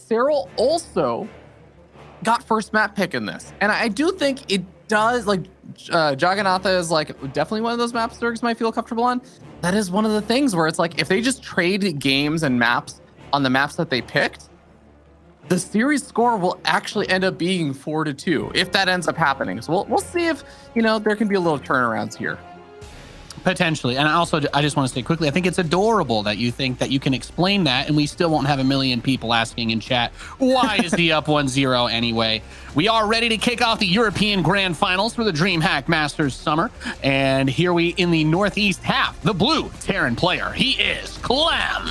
Serral also got first map pick in this. And I do think it does, like, Jagannatha is like definitely one of those maps Zergs might feel comfortable on. That is one of the things where it's like, if they just trade games and maps on the maps that they picked, the series score will actually end up being 4-2 if that ends up happening. So we'll see if, you know, there can be a little turnarounds here. Potentially. And also, I just want to say quickly, I think it's adorable that you think that you can explain that and we still won't have a million people asking in chat, why is he up 1-0 anyway? We are ready to kick off the European Grand Finals for the DreamHack Masters Summer. And here we in the Northeast half, the blue Terran player, he is Clem.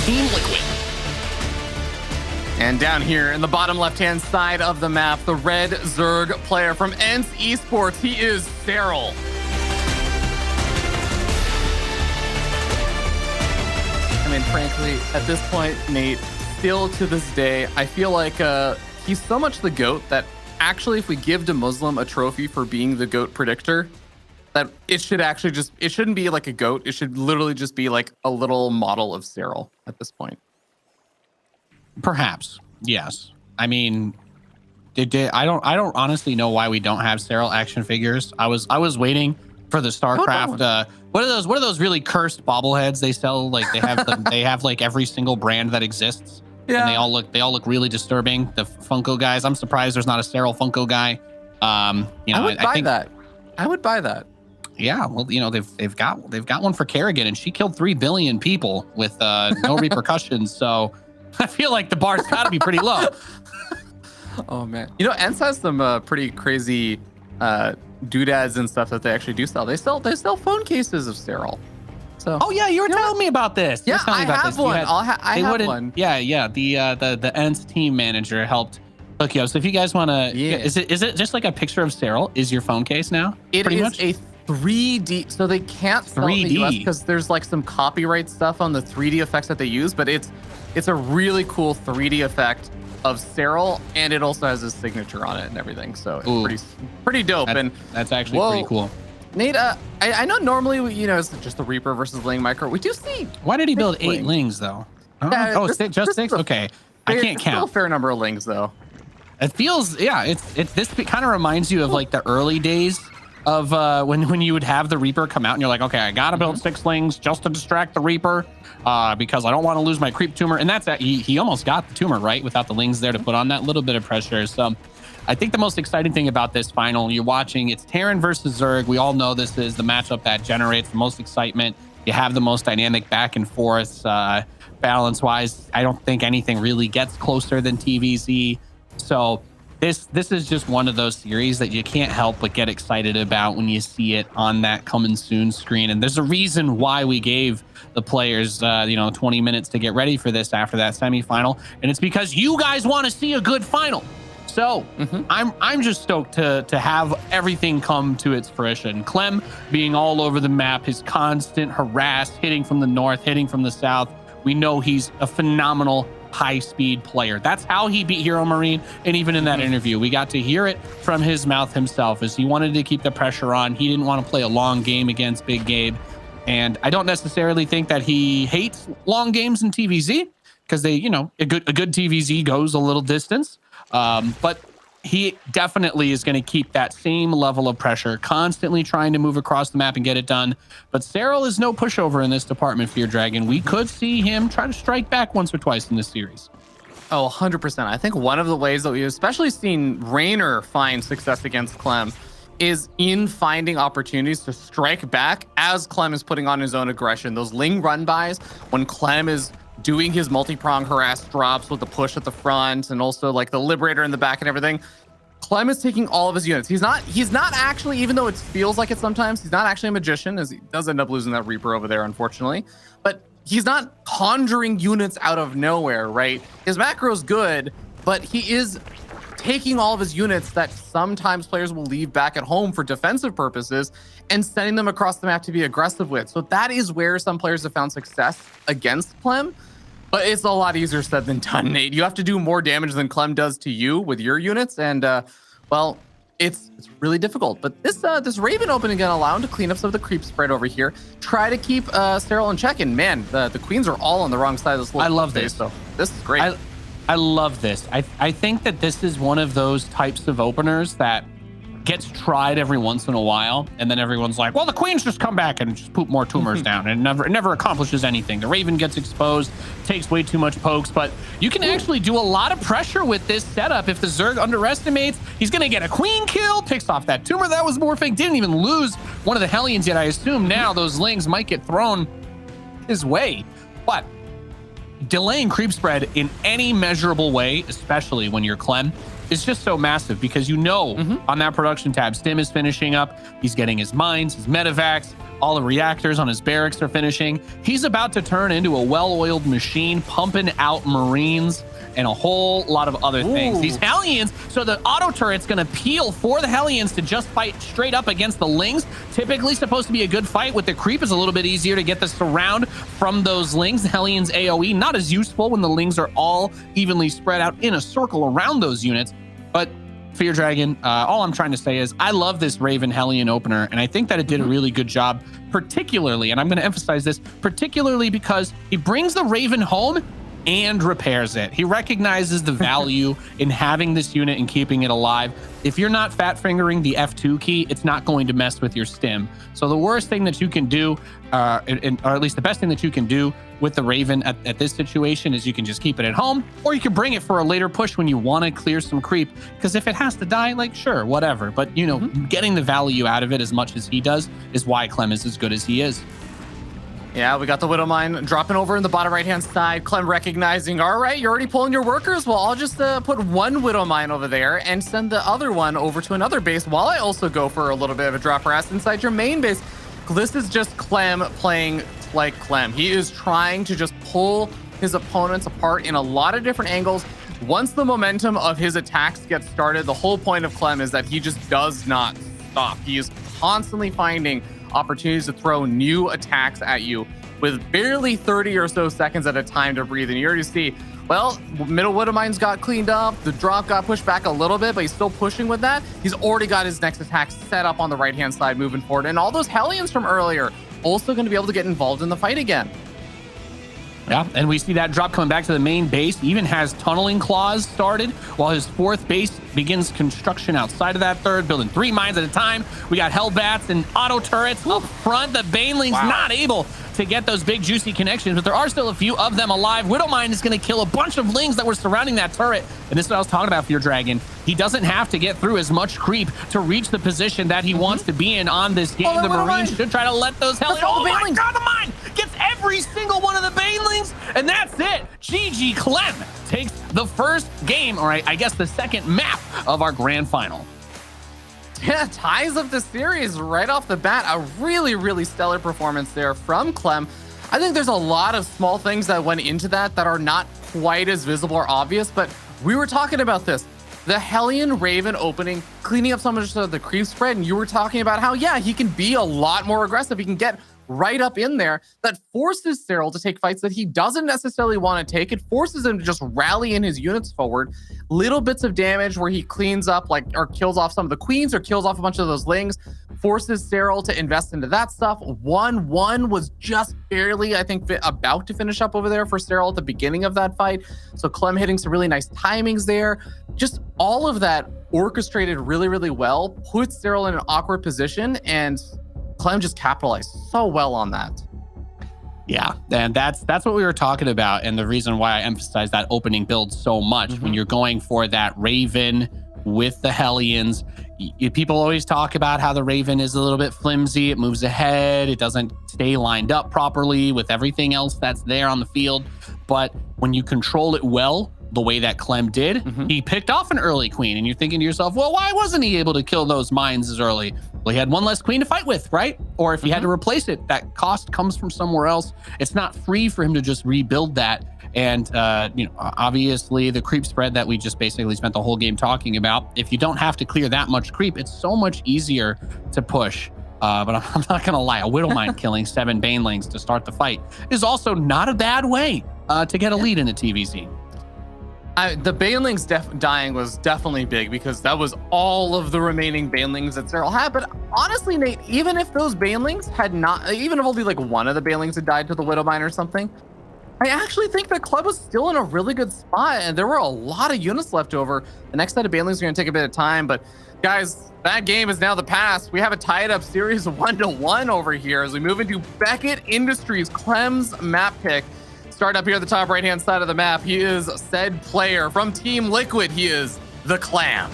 Team Liquid. And down here in the bottom left-hand side of the map, the red Zerg player from ENCE Esports, he is Serral. I mean, frankly, at this point, Nate, still to this day, I feel like he's so much the GOAT that actually if we give to Muslim a trophy for being the GOAT predictor, that it should actually just, it shouldn't be like a GOAT. It should literally just be like a little model of Serral at this point. Perhaps, yes. I mean, I don't honestly know why we don't have Serral action figures. I was waiting for the StarCraft. What are those really cursed bobbleheads they sell? Like they have they have like every single brand that exists. Yeah. And they all look really disturbing. The Funko guys. I'm surprised there's not a Serral Funko guy. You know, I think that. I would buy that. Yeah, well, you know, they've got one for Kerrigan, and she killed 3 billion people with no repercussions. So I feel like the bar's got to be pretty low. Oh man, you know, ENCE has some pretty crazy doodads and stuff that they actually do sell. They sell phone cases of Serral. So. Oh yeah, you were telling me about this. Yeah, I have one. I have one. Yeah. The ENCE team manager helped hook you up. So if you guys want to, yeah. Is it just like a picture of Serral? Is your phone case now? It is a 3D, so they can't sell it in the US because there's like some copyright stuff on the 3D effects that they use, but it's a really cool 3D effect of Serral, and it also has his signature on it and everything. So it's pretty dope. That's actually pretty cool. Nate, I know normally, you know, it's just the Reaper versus Ling micro. We do see. Why did he build 8 Lings though? Just 6? Okay. I can't count. Still a fair number of Lings though. It feels, yeah, it's this kind of reminds you of like the early days of when you would have the Reaper come out and you're like, okay, I gotta build 6 Lings just to distract the Reaper because I don't want to lose my creep tumor. And that's that he almost got the tumor, right? Without the Lings there to put on that little bit of pressure. So I think the most exciting thing about this final, you're watching, it's Terran versus Zerg. We all know this is the matchup that generates the most excitement. You have the most dynamic back and forth balance wise. I don't think anything really gets closer than TVZ. So this is just one of those series that you can't help but get excited about when you see it on that coming soon screen. And there's a reason why we gave the players 20 minutes to get ready for this after that semifinal, and it's because you guys want to see a good final. So I'm just stoked to have everything come to its fruition. Clem being all over the map, his constant harass, hitting from the north, hitting from the south. We know he's a phenomenal high-speed player. That's how he beat Hero Marine. And even in that interview, we got to hear it from his mouth himself as he wanted to keep the pressure on. He didn't want to play a long game against Big Gabe. And I don't necessarily think that he hates long games in TVZ because they, you know, a good TVZ goes a little distance. But he definitely is going to keep that same level of pressure, constantly trying to move across the map and get it done. But Serral is no pushover in this department, Fear Dragon. We could see him try to strike back once or twice in this series. Oh, 100%. I think one of the ways that we've especially seen Raynor find success against Clem is in finding opportunities to strike back as Clem is putting on his own aggression. Those Ling run-bys, when Clem is doing his multi-prong harass drops with the push at the front and also like the Liberator in the back and everything, Clem is taking all of his units. He's not actually, even though it feels like it sometimes, he's not actually a magician, as he does end up losing that Reaper over there, unfortunately. But he's not conjuring units out of nowhere, right? His macro's good, but he is taking all of his units that sometimes players will leave back at home for defensive purposes and sending them across the map to be aggressive with. So that is where some players have found success against Clem. But it's a lot easier said than done, Nate. You have to do more damage than Clem does to you with your units. And, well, it's really difficult. But this Raven opening gonna allow him to clean up some of the creep spread over here. Try to keep Serral in check. And man, the queens are all on the wrong side of this. I love this. So this is great. I love this. I think that this is one of those types of openers that gets tried every once in a while, and then everyone's like, well, the queens just come back and just poop more tumors down, and it never accomplishes anything. The Raven gets exposed, takes way too much pokes, but you can actually do a lot of pressure with this setup. If the Zerg underestimates, he's gonna get a queen kill, picks off that tumor that was morphing, didn't even lose one of the Hellions yet. I assume now those Lings might get thrown his way, but delaying creep spread in any measurable way, especially when you're Clem, is just so massive, because on that production tab, Stim is finishing up. He's getting his mines, his medevacs, all the reactors on his barracks are finishing. He's about to turn into a well-oiled machine, pumping out Marines and a whole lot of other things. These Hellions, so the auto turret's gonna peel for the Hellions to just fight straight up against the Lings. Typically supposed to be a good fight. With the creep, is a little bit easier to get the surround from those Lings. The Hellions AoE, not as useful when the Lings are all evenly spread out in a circle around those units. But Fear Dragon, all I'm trying to say is I love this Raven Hellion opener, and I think that it did a really good job, particularly, and I'm going to emphasize this, particularly because he brings the Raven home and repairs it. He recognizes the value in having this unit and keeping it alive. If you're not fat fingering the F2 key, it's not going to mess with your stim. So the worst thing that you can do, or at least the best thing that you can do with the Raven at this situation, is you can just keep it at home, or you can bring it for a later push when you want to clear some creep. Because if it has to die, like, sure, whatever. But, you know, getting the value out of it as much as he does is why Clem is as good as he is. Yeah, we got the Widow Mine dropping over in the bottom right-hand side. Clem recognizing, all right, you're already pulling your workers? Well, I'll just put one Widow Mine over there and send the other one over to another base, while I also go for a little bit of a drop rest inside your main base. This is just Clem playing like Clem. He is trying to just pull his opponents apart in a lot of different angles. Once the momentum of his attacks gets started, the whole point of Clem is that he just does not stop. He is constantly finding opportunities to throw new attacks at you with barely 30 or so seconds at a time to breathe. And you already see, well, middle Widow Mines got cleaned up, the drop got pushed back a little bit, but he's still pushing with that. He's already got his next attack set up on the right-hand side moving forward. And all those Hellions from earlier also going to be able to get involved in the fight again. Yeah, and we see that drop coming back to the main base. He even has tunneling claws started, while his fourth base begins construction outside of that third, building 3 mines at a time. We got Hellbats and auto turrets up front. The Banelings not able to get those big juicy connections, but there are still a few of them alive. Widow Mine is going to kill a bunch of Lings that were surrounding that turret. And this is what I was talking about, Fear Dragon. He doesn't have to get through as much creep to reach the position that he wants to be in on this game. The Marines should try to let those Hellions. Oh my God, the mine gets every single one of the Banelings, and that's it. GG Clem takes the first game, or I guess the second map of our grand final. Yeah, ties up the series right off the bat. A really, really stellar performance there from Clem. I think there's a lot of small things that went into that are not quite as visible or obvious, but we were talking about this. The Hellion Raven opening, cleaning up some of the creep spread, and you were talking about how, yeah, he can be a lot more aggressive. He can get right up in there. That forces Serral to take fights that he doesn't necessarily want to take. It forces him to just rally in his units forward. Little bits of damage where he cleans up, like, or kills off some of the queens or kills off a bunch of those Lings, forces Serral to invest into that stuff. 1-1 was just barely, I think, about to finish up over there for Serral at the beginning of that fight. So Clem hitting some really nice timings there. Just all of that orchestrated really, really well, puts Serral in an awkward position, and Clem just capitalized so well on that. Yeah, and that's what we were talking about, and the reason why I emphasize that opening build so much. When you're going for that Raven with the Hellions, people always talk about how the Raven is a little bit flimsy. It moves ahead. It doesn't stay lined up properly with everything else that's there on the field. But when you control it well, the way that Clem did, he picked off an early queen, and you're thinking to yourself, well, why wasn't he able to kill those mines as early? Well, he had one less queen to fight with, right? Or if he had to replace it, that cost comes from somewhere else. It's not free for him to just rebuild that. And, obviously the creep spread that we just basically spent the whole game talking about, if you don't have to clear that much creep, it's so much easier to push. But I'm not going to lie, a Widow Mine killing 7 Banelings to start the fight is also not a bad way to get a lead in the TVZ. The Banelings dying was definitely big because that was all of the remaining Banelings that Serral had. But honestly, Nate, even if those Banelings had not, even if only like one of the Banelings had died to the Widowmine or something, I actually think that Clem was still in a really good spot, and there were a lot of units left over. The next set of Banelings are going to take a bit of time, but guys, that game is now the past. We have a tied up series 1-1 over here as we move into Beckett Industries, Clem's map pick. Start up here at the top right-hand side of the map. He is said player from Team Liquid. He is the Clam.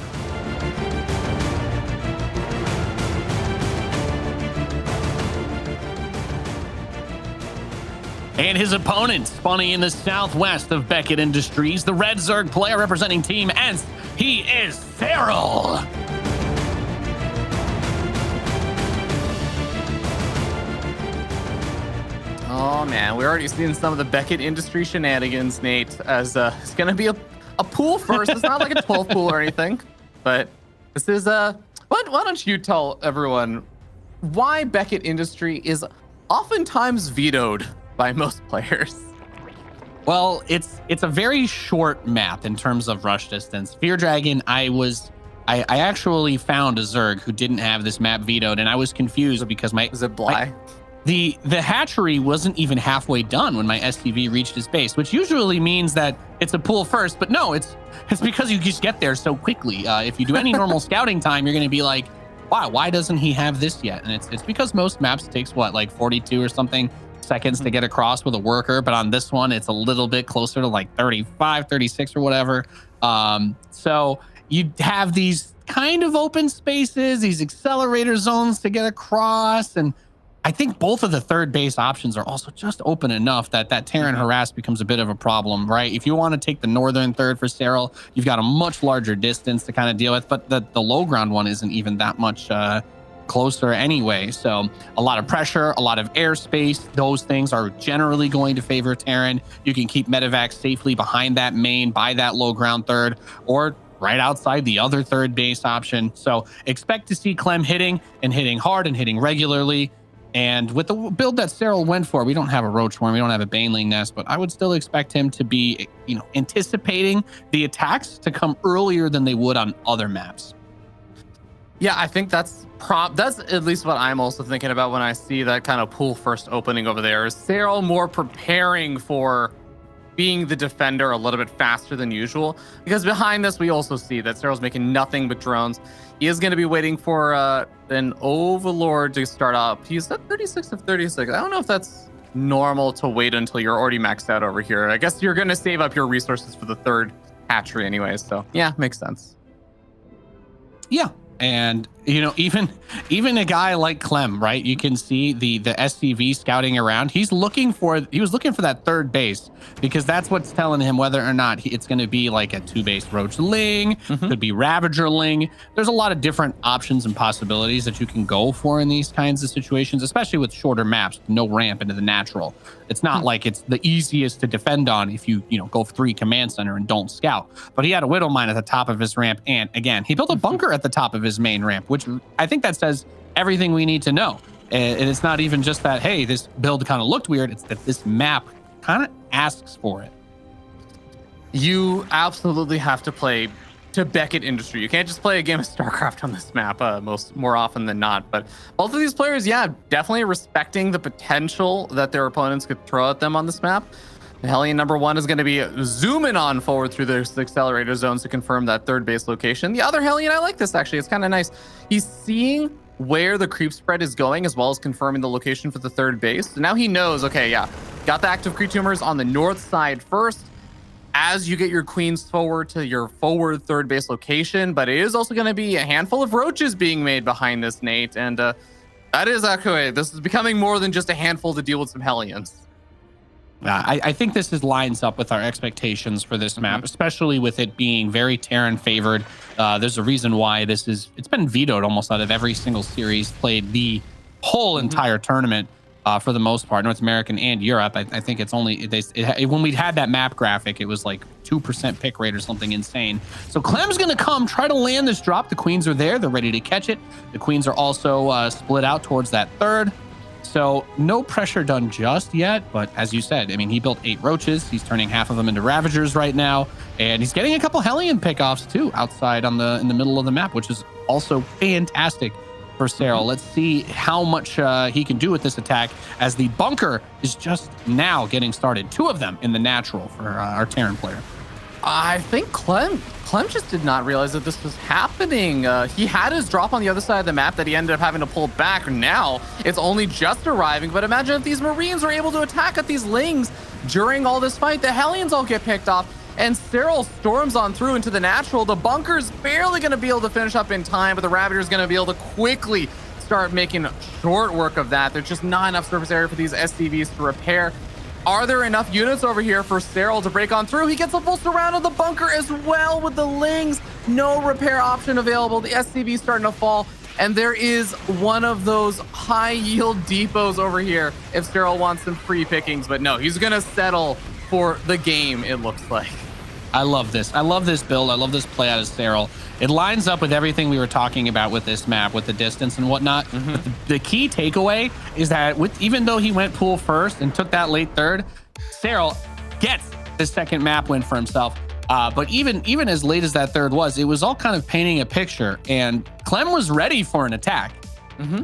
And his opponent, spawning in the southwest of Beckett Industries, the Red Zerg player representing Team ENCE, he is Serral. Oh man, we're already seeing some of the Beckett Industry shenanigans, Nate, as it's going to be a pool first. It's not like a 12 pool or anything, but this is why don't you tell everyone why Beckett Industry is oftentimes vetoed by most players? Well, it's a very short map in terms of rush distance. Fear Dragon, I actually found a Zerg who didn't have this map vetoed, and I was confused because Is it Bly? The hatchery wasn't even halfway done when my SCV reached his base, which usually means that it's a pool first, but no, it's because you just get there so quickly. If you do any normal scouting time, you're going to be like, wow, why doesn't he have this yet? And it's because most maps takes what, like 42 or something seconds to get across with a worker, but on this one, it's a little bit closer to like 35, 36 or whatever. So you have these kind of open spaces, these accelerator zones to get across, and I think both of the third base options are also just open enough that Terran harass becomes a bit of a problem, right? If you want to take the northern third for Serral, you've got a much larger distance to kind of deal with, but the low ground one isn't even that much closer anyway. So a lot of pressure, a lot of airspace, those things are generally going to favor Terran. You can keep medevac safely behind that main by that low ground third, or right outside the other third base option. So expect to see Clem hitting hard and hitting regularly. And with the build that Serral went for, we don't have a Roach Worm, we don't have a Baneling Nest, but I would still expect him to be, anticipating the attacks to come earlier than they would on other maps. Yeah, I think that's at least what I'm also thinking about when I see that kind of pool first opening over there. Is Serral more preparing for being the defender a little bit faster than usual? Because behind this, we also see that Serral's making nothing but drones. He is going to be waiting for an Overlord to start up. He's at 36 of 36. I don't know if that's normal to wait until you're already maxed out over here. I guess you're going to save up your resources for the third hatchery anyways. So yeah, makes sense. Yeah. And even a guy like Clem, right? You can see the SCV scouting around. He was looking for that third base because that's what's telling him whether or not it's going to be like a 2-base Roach Ling, could be Ravager Ling. There's a lot of different options and possibilities that you can go for in these kinds of situations, especially with shorter maps, no ramp into the natural. It's not like it's the easiest to defend on if you go 3 command center and don't scout. But he had a Widow Mine at the top of his ramp, and again, he built a bunker at the top of his main ramp, which I think that says everything we need to know. And it's not even just that, hey, this build kind of looked weird. It's that this map kind of asks for it. You absolutely have to play to Beckett Industry. You can't just play a game of StarCraft on this map more often than not. But both of these players, yeah, definitely respecting the potential that their opponents could throw at them on this map. The Hellion number 1 is going to be zooming on forward through those accelerator zones to confirm that third base location. The other Hellion, I like this actually. It's kind of nice. He's seeing where the creep spread is going as well as confirming the location for the third base. So now he knows, okay, yeah, got the active creep tumors on the north side first as you get your queens forward to your forward third base location. But it is also going to be a handful of roaches being made behind this, Nate. And that is actually, this is becoming more than just a handful to deal with some Hellions. I think this lines up with our expectations for this map, especially with it being very Terran favored. There's a reason why it's been vetoed almost out of every single series played the whole entire tournament for the most part, North American and Europe. I think it's only when we had that map graphic, it was like 2% pick rate or something insane. So Clem's going to come try to land this drop. The queens are there. They're ready to catch it. The queens are also split out towards that third. So no pressure done just yet, but as you said, I mean, he built 8 roaches. He's turning half of them into ravagers right now, and he's getting a couple Hellion pickoffs too outside in the middle of the map, which is also fantastic for Serral. Let's see how much he can do with this attack, as the bunker is just now getting started. 2 of them in the natural for our Terran player. I think Clem just did not realize that this was happening. He had his drop on the other side of the map that he ended up having to pull back. Now it's only just arriving, but imagine if these Marines were able to attack at these Lings during all this fight. The Hellions all get picked off, and Serral storms on through into the natural. The bunker's barely going to be able to finish up in time, but the Ravager's going to be able to quickly start making short work of that. There's just not enough surface area for these SCVs to repair. Are there enough units over here for Serral to break on through? He gets a full surround of the bunker as well with the Lings. No repair option available. The SCV starting to fall, and there is one of those high yield depots over here if Serral wants some free pickings, but no, he's gonna settle for the game, it looks like. I love this. I love this build. I love this play out of Serral. It lines up with everything we were talking about with this map, with the distance and whatnot. But the key takeaway is that even though he went pool first and took that late third, Serral gets the second map win for himself. But even as late as that third was, it was all kind of painting a picture. And Clem was ready for an attack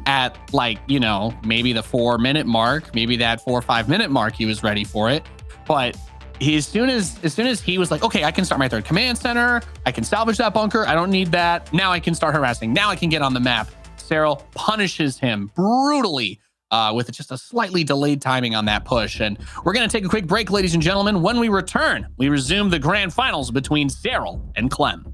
at, like, you know, maybe the 4-minute mark, maybe that 4 or 5 minute mark. He was ready for it, but as soon as he was like, okay, I can start my third command center, I can salvage that bunker, I don't need that, now I can start harassing, now I can get on the map. Serral punishes him brutally with just a slightly delayed timing on that push. And we're going to take a quick break, ladies and gentlemen. When we return, we resume the grand finals between Serral and Clem.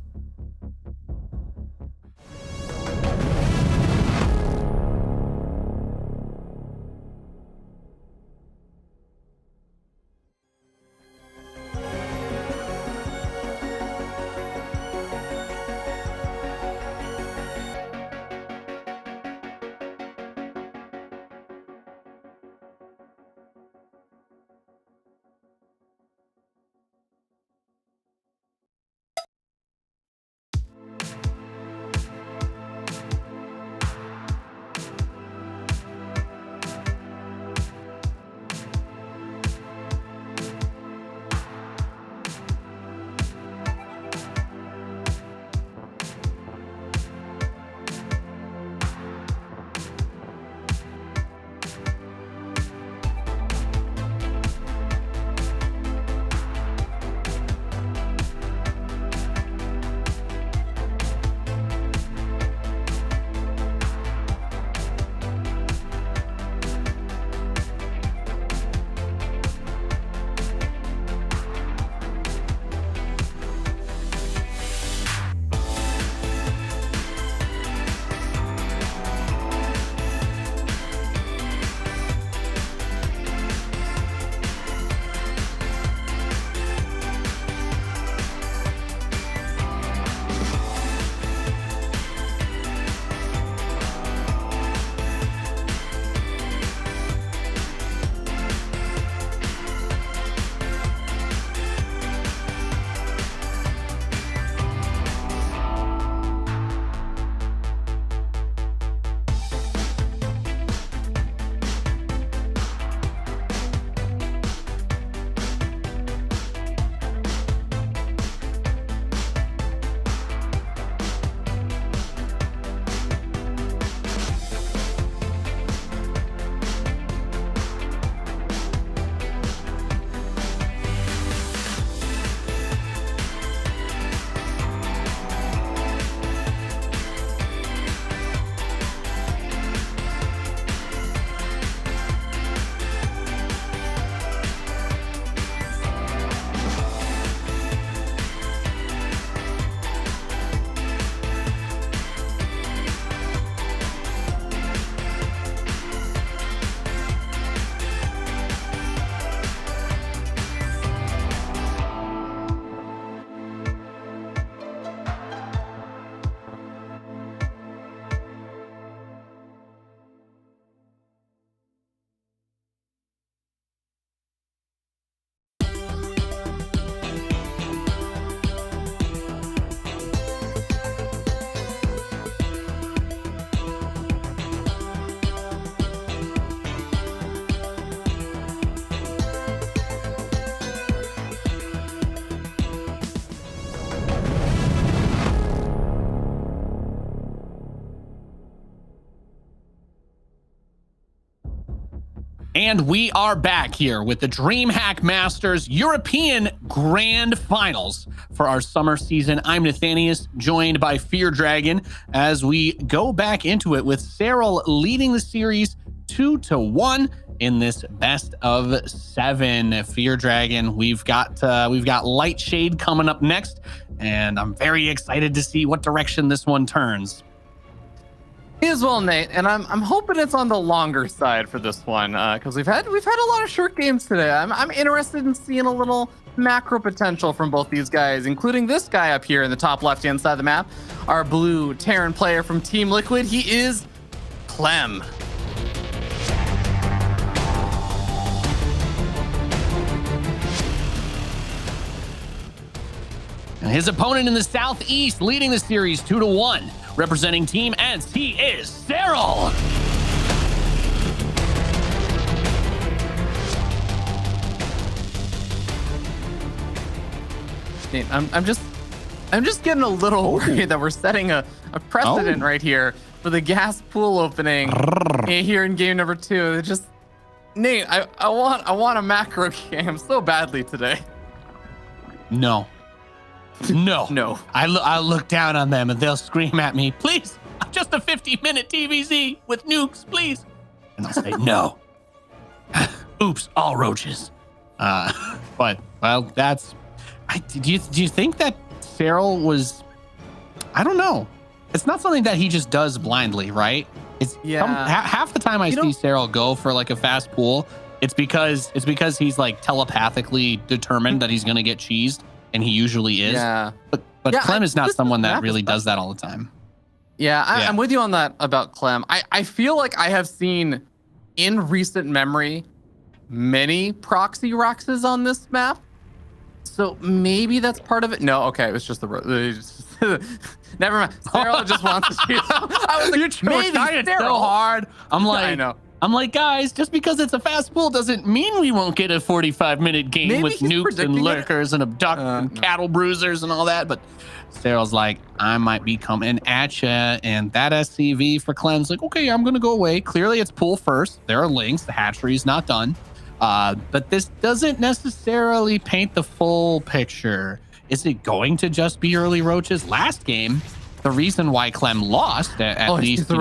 And we are back here with the DreamHack Masters European Grand Finals for our summer season. I'm Nathanius, joined by Fear Dragon, as we go back into it with Serral leading the series 2-1 in this best of 7. Fear Dragon, we've got Light Shade coming up next, and I'm very excited to see what direction this one turns. Me as well, Nate, and I'm hoping it's on the longer side for this one, because we've had a lot of short games today. I'm interested in seeing a little macro potential from both these guys, including this guy up here in the top left-hand side of the map, our blue Terran player from Team Liquid. He is Clem. And his opponent in the southeast, leading the series 2-1. Representing Team Ents, he is Serral. I'm just getting a little worried that we're setting a precedent right here for the gas pool opening here in game number 2. It just, Nate, I want a macro game so badly today. No. I look down on them and they'll scream at me, please, just a 50-minute TVZ with nukes, please. And I'll say, no. Oops, all roaches. But, well, that's... Do you think that Serral was... I don't know. It's not something that he just does blindly, right? Half the time I see Serral go for like a fast pool, it's because he's like telepathically determined that he's going to get cheesed. And he usually is. Yeah. But Clem is not someone that really does that all the time. Yeah, I'm with you on that about Clem. I feel like I have seen in recent memory many proxy Roxes on this map. So maybe that's part of it. No, okay, it was just never mind. Serral just wants to shoot. I was like, maybe Serral. So hard. I know. I'm like, guys, just because it's a fast pool doesn't mean we won't get a 45-minute game with nukes and lurkers and and cattle bruisers and all that. But Serral's like, I might be coming at you. And that SCV for Clem's like, okay, I'm going to go away. Clearly, it's pool first. There are links. The hatchery's not done. But this doesn't necessarily paint the full picture. Is it going to just be early roaches? Last game, the reason why Clem lost, at least,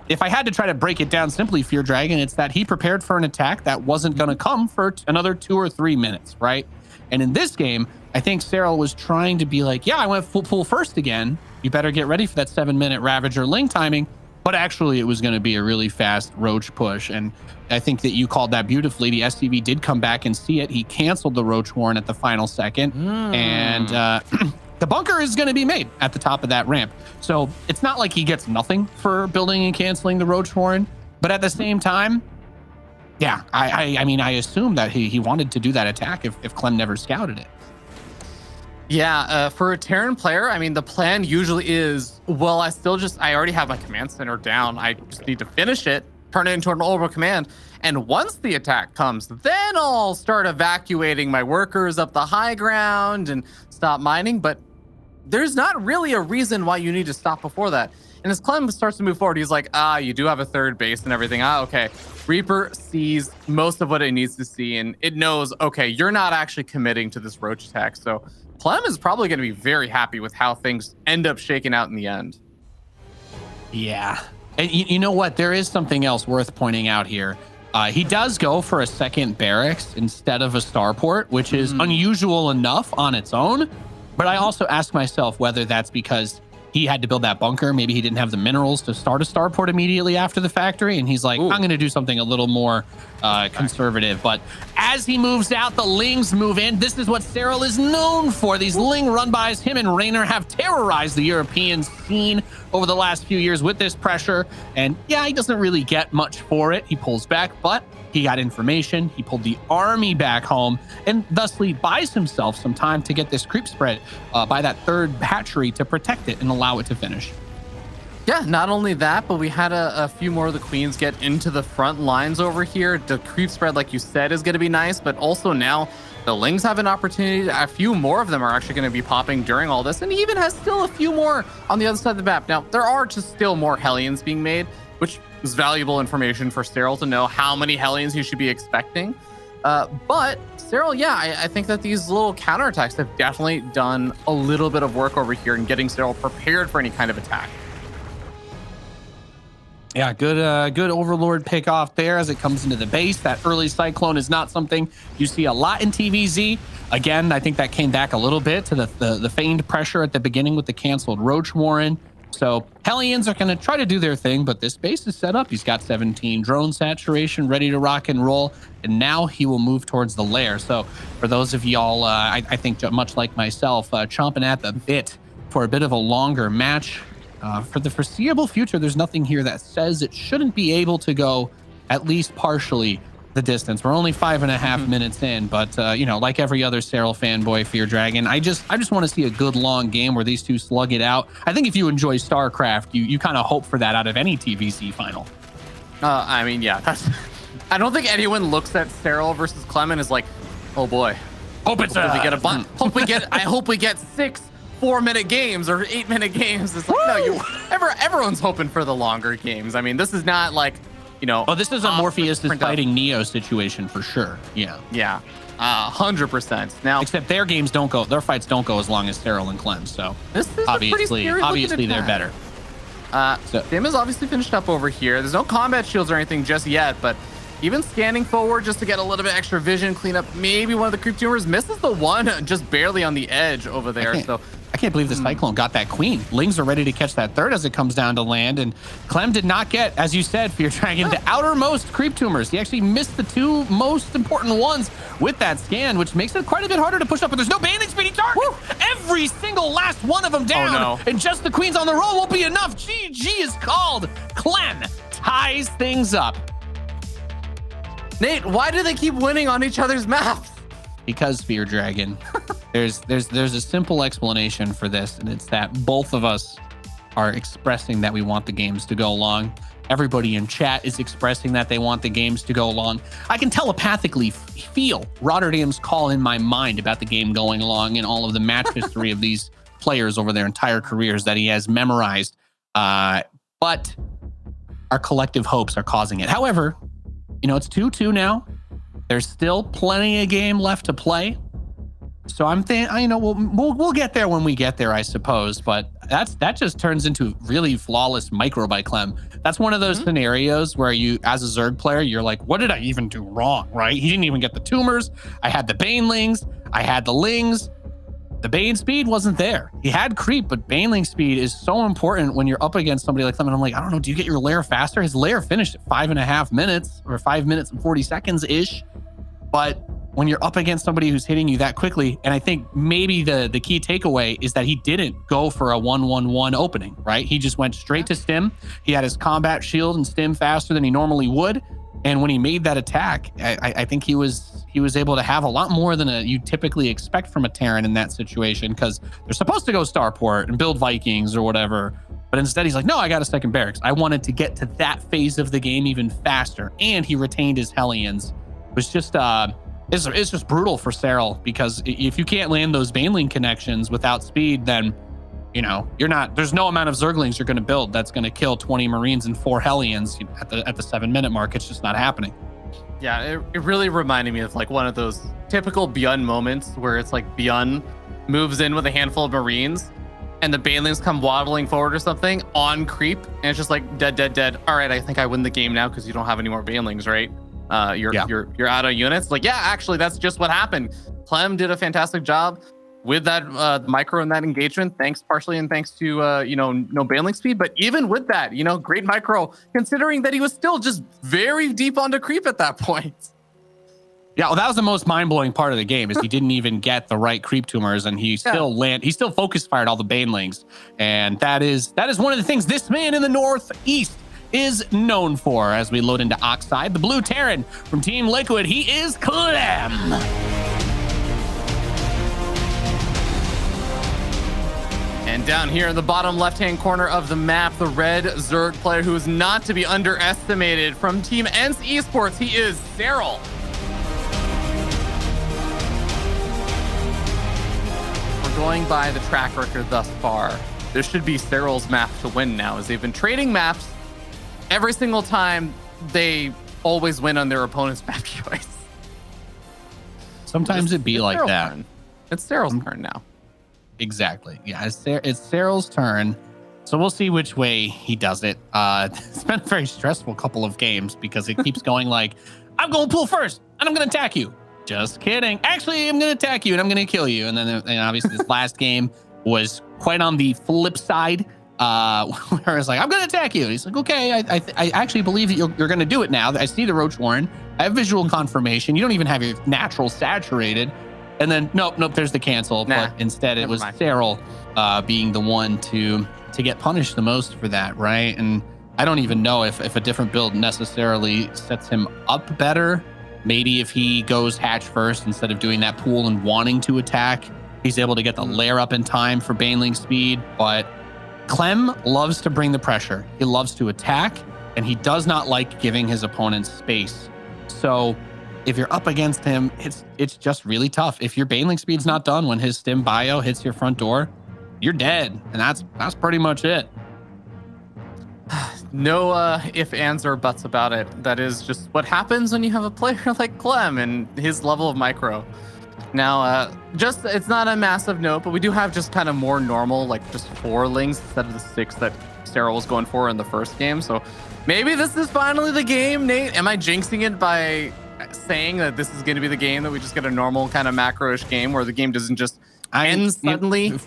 if I had to try to break it down simply, Fear Dragon, it's that he prepared for an attack that wasn't going to come for another 2 or 3 minutes, right? And in this game, I think Serral was trying to be like, yeah, I went full pool first again. You better get ready for that 7-minute Ravager Ling timing. But actually, it was going to be a really fast Roach push. And I think that you called that beautifully. The SCV did come back and see it. He canceled the Roach Horn at the final second. And the bunker is going to be made at the top of that ramp. So it's not like he gets nothing for building and canceling the Roach Horn. But at the same time, yeah, I mean, I assume that he wanted to do that attack if Clem never scouted it. Yeah, for a Terran player, I mean, the plan usually is, well, I already have my command center down. I just need to finish it, turn it into an orbital command. And once the attack comes, then I'll start evacuating my workers up the high ground and stop mining. But there's not really a reason why you need to stop before that. And as Clem starts to move forward, he's like, you do have a third base and everything. Okay. Reaper sees most of what it needs to see, and it knows, okay, you're not actually committing to this Roach attack. So Clem is probably going to be very happy with how things end up shaking out in the end. Yeah. And you know what? There is something else worth pointing out here. He does go for a second barracks instead of a starport, which is unusual enough on its own. But I also ask myself whether that's because he had to build that bunker. Maybe he didn't have the minerals to start a starport immediately after the factory. And he's like, I'm going to do something a little more conservative. But as he moves out, the Lings move in. This is what Serral is known for. These Ling run-bys, him and Raynor have terrorized the European scene over the last few years with this pressure. And yeah, he doesn't really get much for it. He pulls back, but he got information. He pulled the army back home and thusly buys himself some time to get this creep spread by that third hatchery to protect it and allow it to finish. Yeah, not only that, but we had a few more of the queens get into the front lines over here. The creep spread, like you said, is going to be nice, but also now the Lings have an opportunity. A few more of them are actually going to be popping during all this, and he even has still a few more on the other side of the map. Now, there are just still more Hellions being made, which is valuable information for Serral to know how many Hellions he should be expecting. But Serral, yeah, I think that these little counterattacks have definitely done a little bit of work over here in getting Serral prepared for any kind of attack. Yeah, good Overlord pick off there as it comes into the base. That early Cyclone is not something you see a lot in TVZ. Again, I think that came back a little bit to the feigned pressure at the beginning with the canceled Roach Warren. So Hellions are going to try to do their thing, but this base is set up. He's got 17 drone saturation ready to rock and roll, and now he will move towards the lair. So for those of y'all, I think much like myself, chomping at the bit for a bit of a longer match. For the foreseeable future, there's nothing here that says it shouldn't be able to go at least partially the distance. We're only 5.5 minutes in, but you know, like every other Serral fanboy, Fear Dragon, I just want to see a good long game where these two slug it out. I think if you enjoy StarCraft, you kind of hope for that out of any TVC final. I mean, yeah, I don't think anyone looks at Serral versus Clem and is like, oh boy, hope we get a bunch. I hope we get 6 4-minute games or 8-minute games. It's like, no, everyone's hoping for the longer games. I mean, this is not like, you know. Oh, this is a Morpheus is fighting Neo situation for sure. Yeah. Yeah. 100%. Now, except their fights don't go as long as Serral and Clem. So this is obviously they're better. Dim is obviously finished up over here. There's no combat shields or anything just yet, but even scanning forward just to get a little bit extra vision, clean up maybe one of the creep tumors, misses the one just barely on the edge over there. I can't believe the Cyclone got that queen. Lings are ready to catch that third as it comes down to land, and Clem did not get, as you said, Fear Dragon, the outermost creep tumors. He actually missed the 2 most important ones with that scan, which makes it quite a bit harder to push up, but there's no banding speed. He targets every single last one of them down, and just the queens on the roll won't be enough. GG is called. Clem ties things up. Nate, why do they keep winning on each other's maps? Because Fear Dragon, there's a simple explanation for this, and it's that both of us are expressing that we want the games to go long. Everybody in chat is expressing that they want the games to go long. I can telepathically feel Rotterdam's call in my mind about the game going long and all of the match history of these players over their entire careers that he has memorized. But our collective hopes are causing it. However, you know, it's 2-2 now. There's still plenty of game left to play. So I'm thinking, you know, we'll get there when we get there, I suppose. But that just turns into really flawless micro by Clem. That's one of those scenarios where you, as a Zerg player, you're like, what did I even do wrong, right? He didn't even get the tumors. I had the Banelings. I had the Lings. The Bane speed wasn't there. He had creep, but Baneling speed is so important when you're up against somebody like Clem. And I'm like, I don't know, do you get your lair faster? His lair finished at 5.5 minutes or 5 minutes and 40 seconds-ish. But when you're up against somebody who's hitting you that quickly, and I think maybe the key takeaway is that he didn't go for a 1-1-1 opening, right? He just went straight to stim. He had his combat shield and stim faster than he normally would. And when he made that attack, I think he was able to have a lot more than you typically expect from a Terran in that situation, because they're supposed to go starport and build Vikings or whatever. But instead, he's like, no, I got a second barracks. I wanted to get to that phase of the game even faster. And he retained his Hellions. It was just, it's just brutal for Serral, because if you can't land those Baneling connections without speed, then, you know, there's no amount of Zerglings you're going to build that's going to kill 20 Marines and 4 Hellions at the 7-minute mark. It's just not happening. Yeah, it really reminded me of like one of those typical Bjorn moments where it's like Bjorn moves in with a handful of Marines and the Banelings come waddling forward or something on creep, and it's just like dead. All right, I think I win the game now because you don't have any more Banelings, right? You're out of units. Like, yeah, actually, that's just what happened. Clem did a fantastic job with that micro and that engagement, partially thanks to you know, no Baneling speed. But even with that, you know, great micro, considering that he was still just very deep onto creep at that point. Yeah, well, that was the most mind-blowing part of the game, is he didn't even get the right creep tumors, and he still focus fired all the Banelings. And that is one of the things this man in the Northeast is known for. As we load into Oxide, the blue Terran from Team Liquid, he is Clem. And down here in the bottom left-hand corner of the map, the red Zerg player who is not to be underestimated from Team ENCE Esports, he is Serral. We're going by the track record thus far. This should be Serral's map to win now, as they've been trading maps every single time they always win on their opponent's map choice. Sometimes it'd be like Serral's that. Turn. It's Serral's turn now. Exactly. Yeah, it's Serral's turn. So we'll see which way he does it. It's been a very stressful couple of games because it keeps going like, I'm going to pull first and I'm going to attack you. Just kidding. Actually, I'm going to attack you and I'm going to kill you. And then obviously this last game was quite on the flip side. Where it's like, I'm going to attack you. And he's like, okay, I actually believe that you're going to do it now. I see the Roach Warren. I have visual confirmation. You don't even have your natural saturated. And then, nope, there's the cancel. Nah, but instead, it was mind. Serral being the one to get punished the most for that, right? And I don't even know if a different build necessarily sets him up better. Maybe if he goes hatch first instead of doing that pool and wanting to attack, he's able to get the lair up in time for Baneling speed. But Clem loves to bring the pressure. He loves to attack, and he does not like giving his opponents space. So if you're up against him, it's just really tough. If your Baneling speed's not done when his stim bio hits your front door, you're dead. And that's pretty much it. No ifs, ands, or buts about it. That is just what happens when you have a player like Clem and his level of micro. Now, it's not a massive note, but we do have just kind of more normal, like just 4 lings instead of the 6 that Serral was going for in the first game. So maybe this is finally the game, Nate. Am I jinxing it by saying that this is going to be the game that we just get a normal kind of macro-ish game where the game doesn't just end suddenly?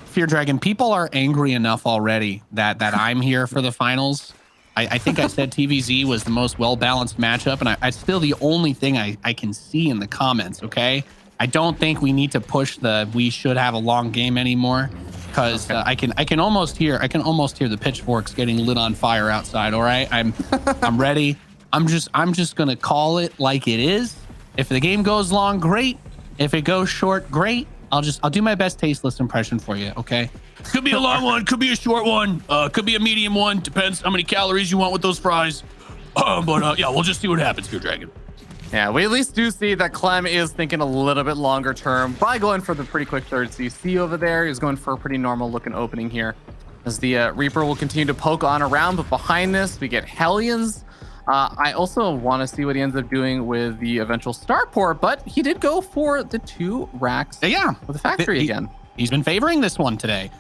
Fear Dragon, people are angry enough already that I'm here for the finals. I think I said TVZ was the most well-balanced matchup, and I still the only thing I can see in the comments, okay? I don't think we need to push we should have a long game anymore, because I can almost hear the pitchforks getting lit on fire outside. All right, I'm ready. I'm just gonna call it like it is. If the game goes long, great. If it goes short, great. I'll do my best tasteless impression for you. Okay. Could be a long one, could be a short one, could be a medium one. Depends how many calories you want with those fries. But yeah, we'll just see what happens, Fear Dragon. Yeah, we at least do see that Clem is thinking a little bit longer term. Probably going for the pretty quick third CC over there. He's going for a pretty normal looking opening here. As the Reaper will continue to poke on around, but behind this, we get Hellions. I also want to see what he ends up doing with the eventual starport, but he did go for the 2 racks with the factory again. He's been favoring this one today.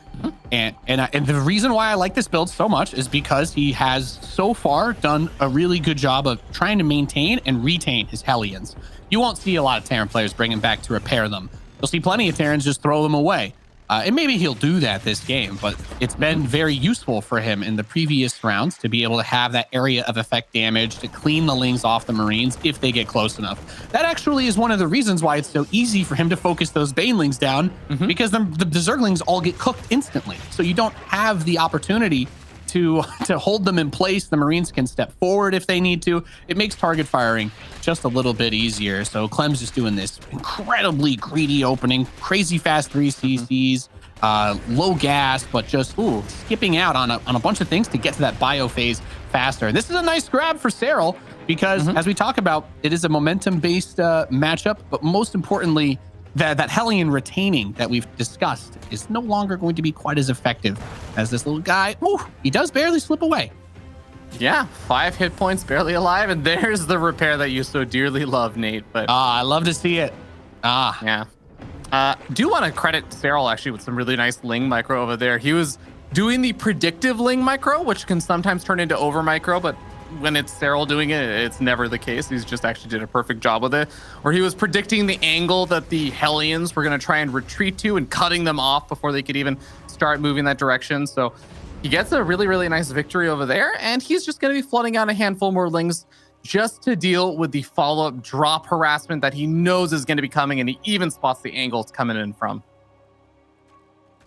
And the reason why I like this build so much is because he has so far done a really good job of trying to maintain and retain his Hellions. You won't see a lot of Terran players bring him back to repair them. You'll see plenty of Terrans just throw them away. And maybe he'll do that this game, but it's been very useful for him in the previous rounds to be able to have that area of effect damage to clean the lings off the Marines if they get close enough. That actually is one of the reasons why it's so easy for him to focus those Banelings down, because the Zerglings all get cooked instantly. So you don't have the opportunity to hold them in place. The Marines can step forward if they need to. It makes target firing just a little bit easier. So Clem's just doing this incredibly greedy opening, crazy fast 3 CCs, low gas, but just skipping out on a bunch of things to get to that bio phase faster. This is a nice grab for Serral because as we talk about, it is a momentum-based matchup, but most importantly, that Hellion retaining that we've discussed is no longer going to be quite as effective as this little guy. He does barely slip away. Yeah, 5 hit points, barely alive, and there's the repair that you so dearly love, Nate. But I love to see it. Yeah. Do want to credit Serral actually with some really nice Ling micro over there. He was doing the predictive Ling micro, which can sometimes turn into over micro, but when it's Serral doing it, it's never the case. He's just actually did a perfect job with it, where he was predicting the angle that the Hellions were going to try and retreat to and cutting them off before they could even start moving that direction. So he gets a really, really nice victory over there, and he's just going to be flooding out a handful more Lings just to deal with the follow-up drop harassment that he knows is going to be coming, and he even spots the angle it's coming in from.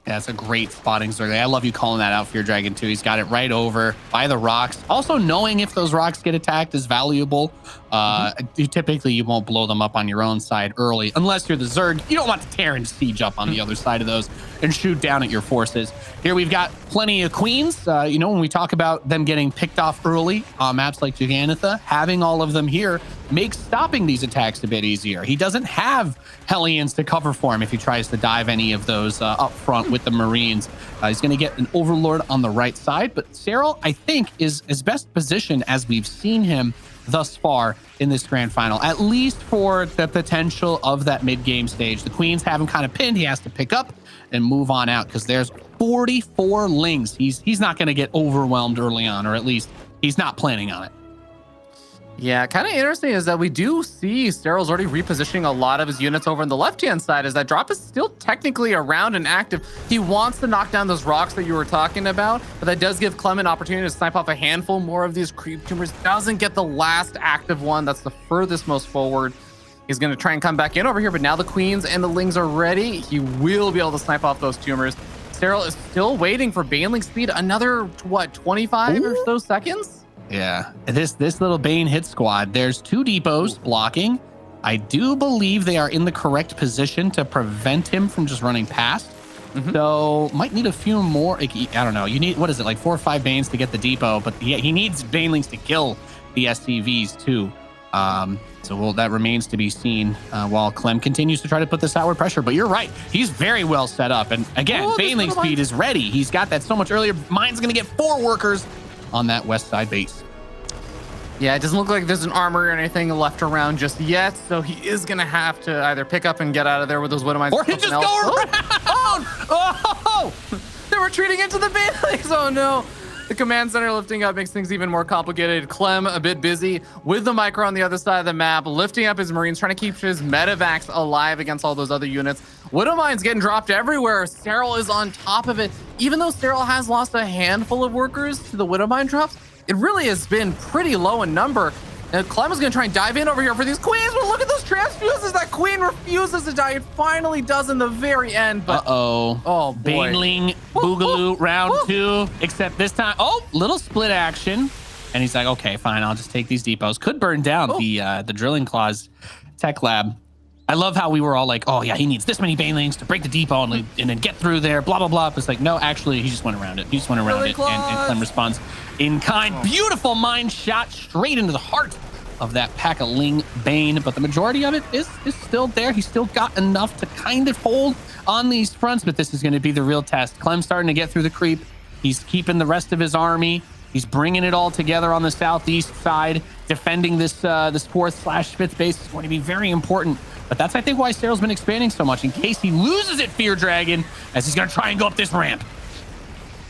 Yeah, it's a great spotting Zerg. I love you calling that out, Fear Dragon, too. He's got it right over by the rocks. Also, knowing if those rocks get attacked is valuable. You won't blow them up on your own side early, unless you're the Zerg. You don't want the Terran siege up on the other side of those and shoot down at your forces. Here we've got plenty of Queens. When we talk about them getting picked off early on maps like Jugannatha, having all of them here makes stopping these attacks a bit easier. He doesn't have Hellions to cover for him if he tries to dive any of those up front with the Marines. He's going to get an Overlord on the right side, but Serral, I think, is as best positioned as we've seen him thus far in this grand final, at least for the potential of that mid-game stage. The Queens have him kind of pinned. He has to pick up and move on out because there's 44 Lings. He's not going to get overwhelmed early on, or at least he's not planning on it. Yeah, kind of interesting is that we do see Serral's already repositioning a lot of his units over on the left-hand side, as that drop is still technically around and active. He wants to knock down those rocks that you were talking about, but that does give Clem an opportunity to snipe off a handful more of these creep tumors. Doesn't get the last active one. That's the furthest most forward. He's going to try and come back in over here, but now the Queens and the Lings are ready. He will be able to snipe off those tumors. Serral is still waiting for Baneling speed. Another, what, 25 or so seconds? Yeah, this little Bane hit squad, there's 2 depots blocking. I do believe they are in the correct position to prevent him from just running past. So might need a few more. I don't know. You need, what is it, like 4 or 5 Banes to get the depot, but yeah, he needs Banelings to kill the SCVs too. So that remains to be seen while Clem continues to try to put this outward pressure. But you're right, he's very well set up. And again, Baneling speed is ready. He's got that so much earlier. Mine's going to get 4 workers on that west side base. Yeah, it doesn't look like there's an armor or anything left around just yet, so he is gonna have to either pick up and get out of there with those Widow Mines. Or he just go around! Oh! They're retreating into the Banelings! Oh no! The command center lifting up makes things even more complicated. Clem a bit busy with the micro on the other side of the map, lifting up his Marines, trying to keep his medevacs alive against all those other units. Widow Mines getting dropped everywhere. Serral is on top of it. Even though Serral has lost a handful of workers to the Widow Mine drops, it really has been pretty low in number. Now, Clem is going to try and dive in over here for these Queens, but look at those transfuses. That Queen refuses to die. It finally does in the very end, but... Oh boy. Baneling, Boogaloo, round 2, except this time, little split action. And he's like, okay, fine, I'll just take these depots. Could burn down the Drilling Claws tech lab. I love how we were all like, oh yeah, he needs this many Banelings to break the depot and then get through there, blah, blah, blah. But it's like, no, actually, he just went around it. He just went around it, and Clem responds in kind. Beautiful mine shot straight into the heart of that pack of Ling Bane, but the majority of it is still there. He's still got enough to kind of hold on these fronts, but this is going to be the real test. Clem's starting to get through the creep. He's keeping the rest of his army. He's bringing it all together on the southeast side, defending this 4th/5th base is going to be very important. But that's, I think, why Serral's been expanding so much, in case he loses it, Fear Dragon, as he's going to try and go up this ramp.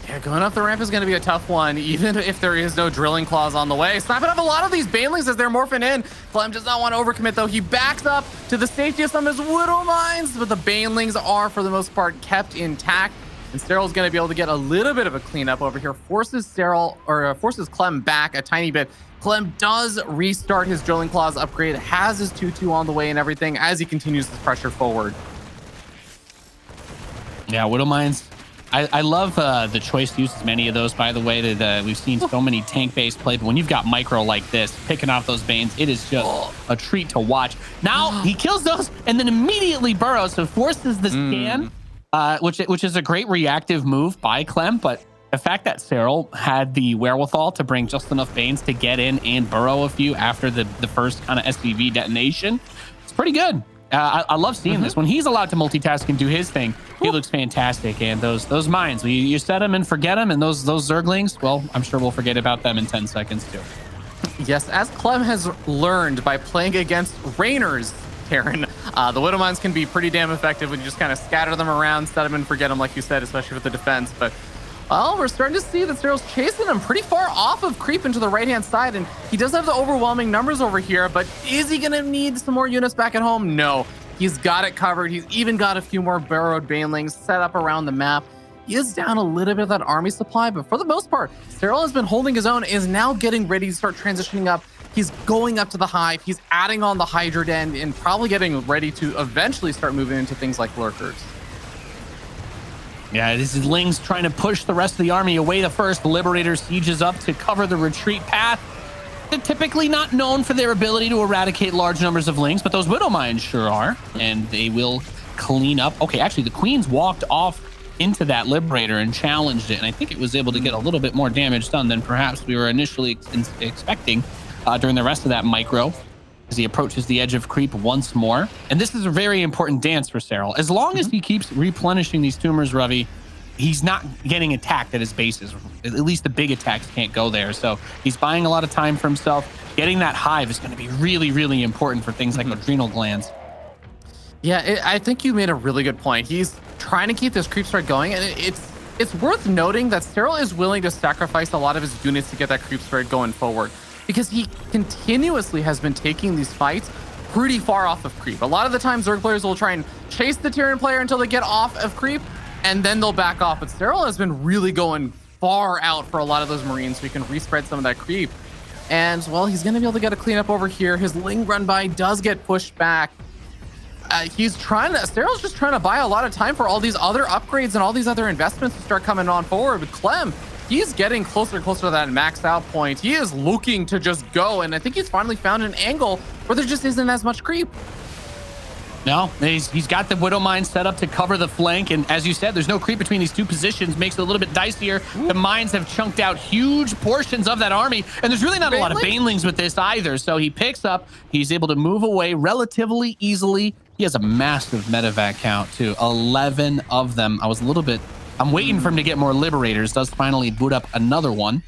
Yeah, going up the ramp is going to be a tough one, even if there is no Drilling Claws on the way. Snapping up a lot of these Banelings as they're morphing in. Clem does not want to overcommit, though. He backs up to the safety of some of his Widow Mines, but the Banelings are, for the most part, kept intact. And Serral's going to be able to get a little bit of a cleanup over here. Forces Clem back a tiny bit. Clem does restart his Drilling Claws upgrade, has his 2-2 on the way and everything as he continues to pressure forward. Yeah, Widow Mines. I love the choice to use as many of those, by the way, that we've seen so many tank-based play, but when you've got micro like this, picking off those Banes, it is just a treat to watch. Now, he kills those and then immediately burrows, so forces the scan, which is a great reactive move by Clem, but the fact that Serral had the wherewithal to bring just enough Banes to get in and burrow a few after the first kind of SCV detonation, it's pretty good. I love seeing this. When he's allowed to multitask and do his thing, he looks fantastic. And those mines, you set them and forget them, and those Zerglings, well, I'm sure we'll forget about them in 10 seconds too. Yes, as Clem has learned by playing against Rainers, Karen, the Widow Mines can be pretty damn effective when you just kind of scatter them around, set them and forget them, like you said, especially with the defense. But well, we're starting to see that Serral's chasing him pretty far off of creep into the right-hand side, and he does have the overwhelming numbers over here, but is he going to need some more units back at home? No. He's got it covered. He's even got a few more burrowed Banelings set up around the map. He is down a little bit of that army supply, but for the most part, Serral has been holding his own, is now getting ready to start transitioning up. He's going up to the hive. He's adding on the Hydra Den and probably getting ready to eventually start moving into things like lurkers. Yeah, this is Lings trying to push the rest of the army away. The first Liberator sieges up to cover the retreat path. They're typically not known for their ability to eradicate large numbers of Lings, but those Widow Mines sure are, and they will clean up. Okay, actually, the Queens walked off into that Liberator and challenged it, and I think it was able to get a little bit more damage done than perhaps we were initially expecting during the rest of that micro. as he approaches the edge of creep once more. And this is a very important dance for Serral. As long as he keeps replenishing these tumors, Ravi, he's not getting attacked at his bases. At least the big attacks can't go there. So he's buying a lot of time for himself. Getting that hive is going to be really, really important for things like adrenal glands. Yeah, I think you made a really good point. He's trying to keep this creep spread going, and it's worth noting that Serral is willing to sacrifice a lot of his units to get that creep spread going forward, because he continuously has been taking these fights pretty far off of creep. A lot of the time, Zerg players will try and chase the Tyrion player until they get off of creep, and then they'll back off. But Serral has been really going far out for a lot of those Marines, so he can respread some of that creep. And, well, he's going to be able to get a cleanup over here. His Ling run by does get pushed back. Serral's just trying to buy a lot of time for all these other upgrades and all these other investments to start coming on forward. But Clem, he's getting closer and closer to that max out point. He is looking to just go, and I think he's finally found an angle where there just isn't as much creep. No, he's got the Widow Mine set up to cover the flank, and as you said, there's no creep between these two positions, makes it a little bit dicier. The mines have chunked out huge portions of that army, and there's really not a lot of Banelings with this either, so he picks up, he's able to move away relatively easily. He has a massive medevac count too, 11 of them. I'm waiting for him to get more Liberators, does finally boot up another one.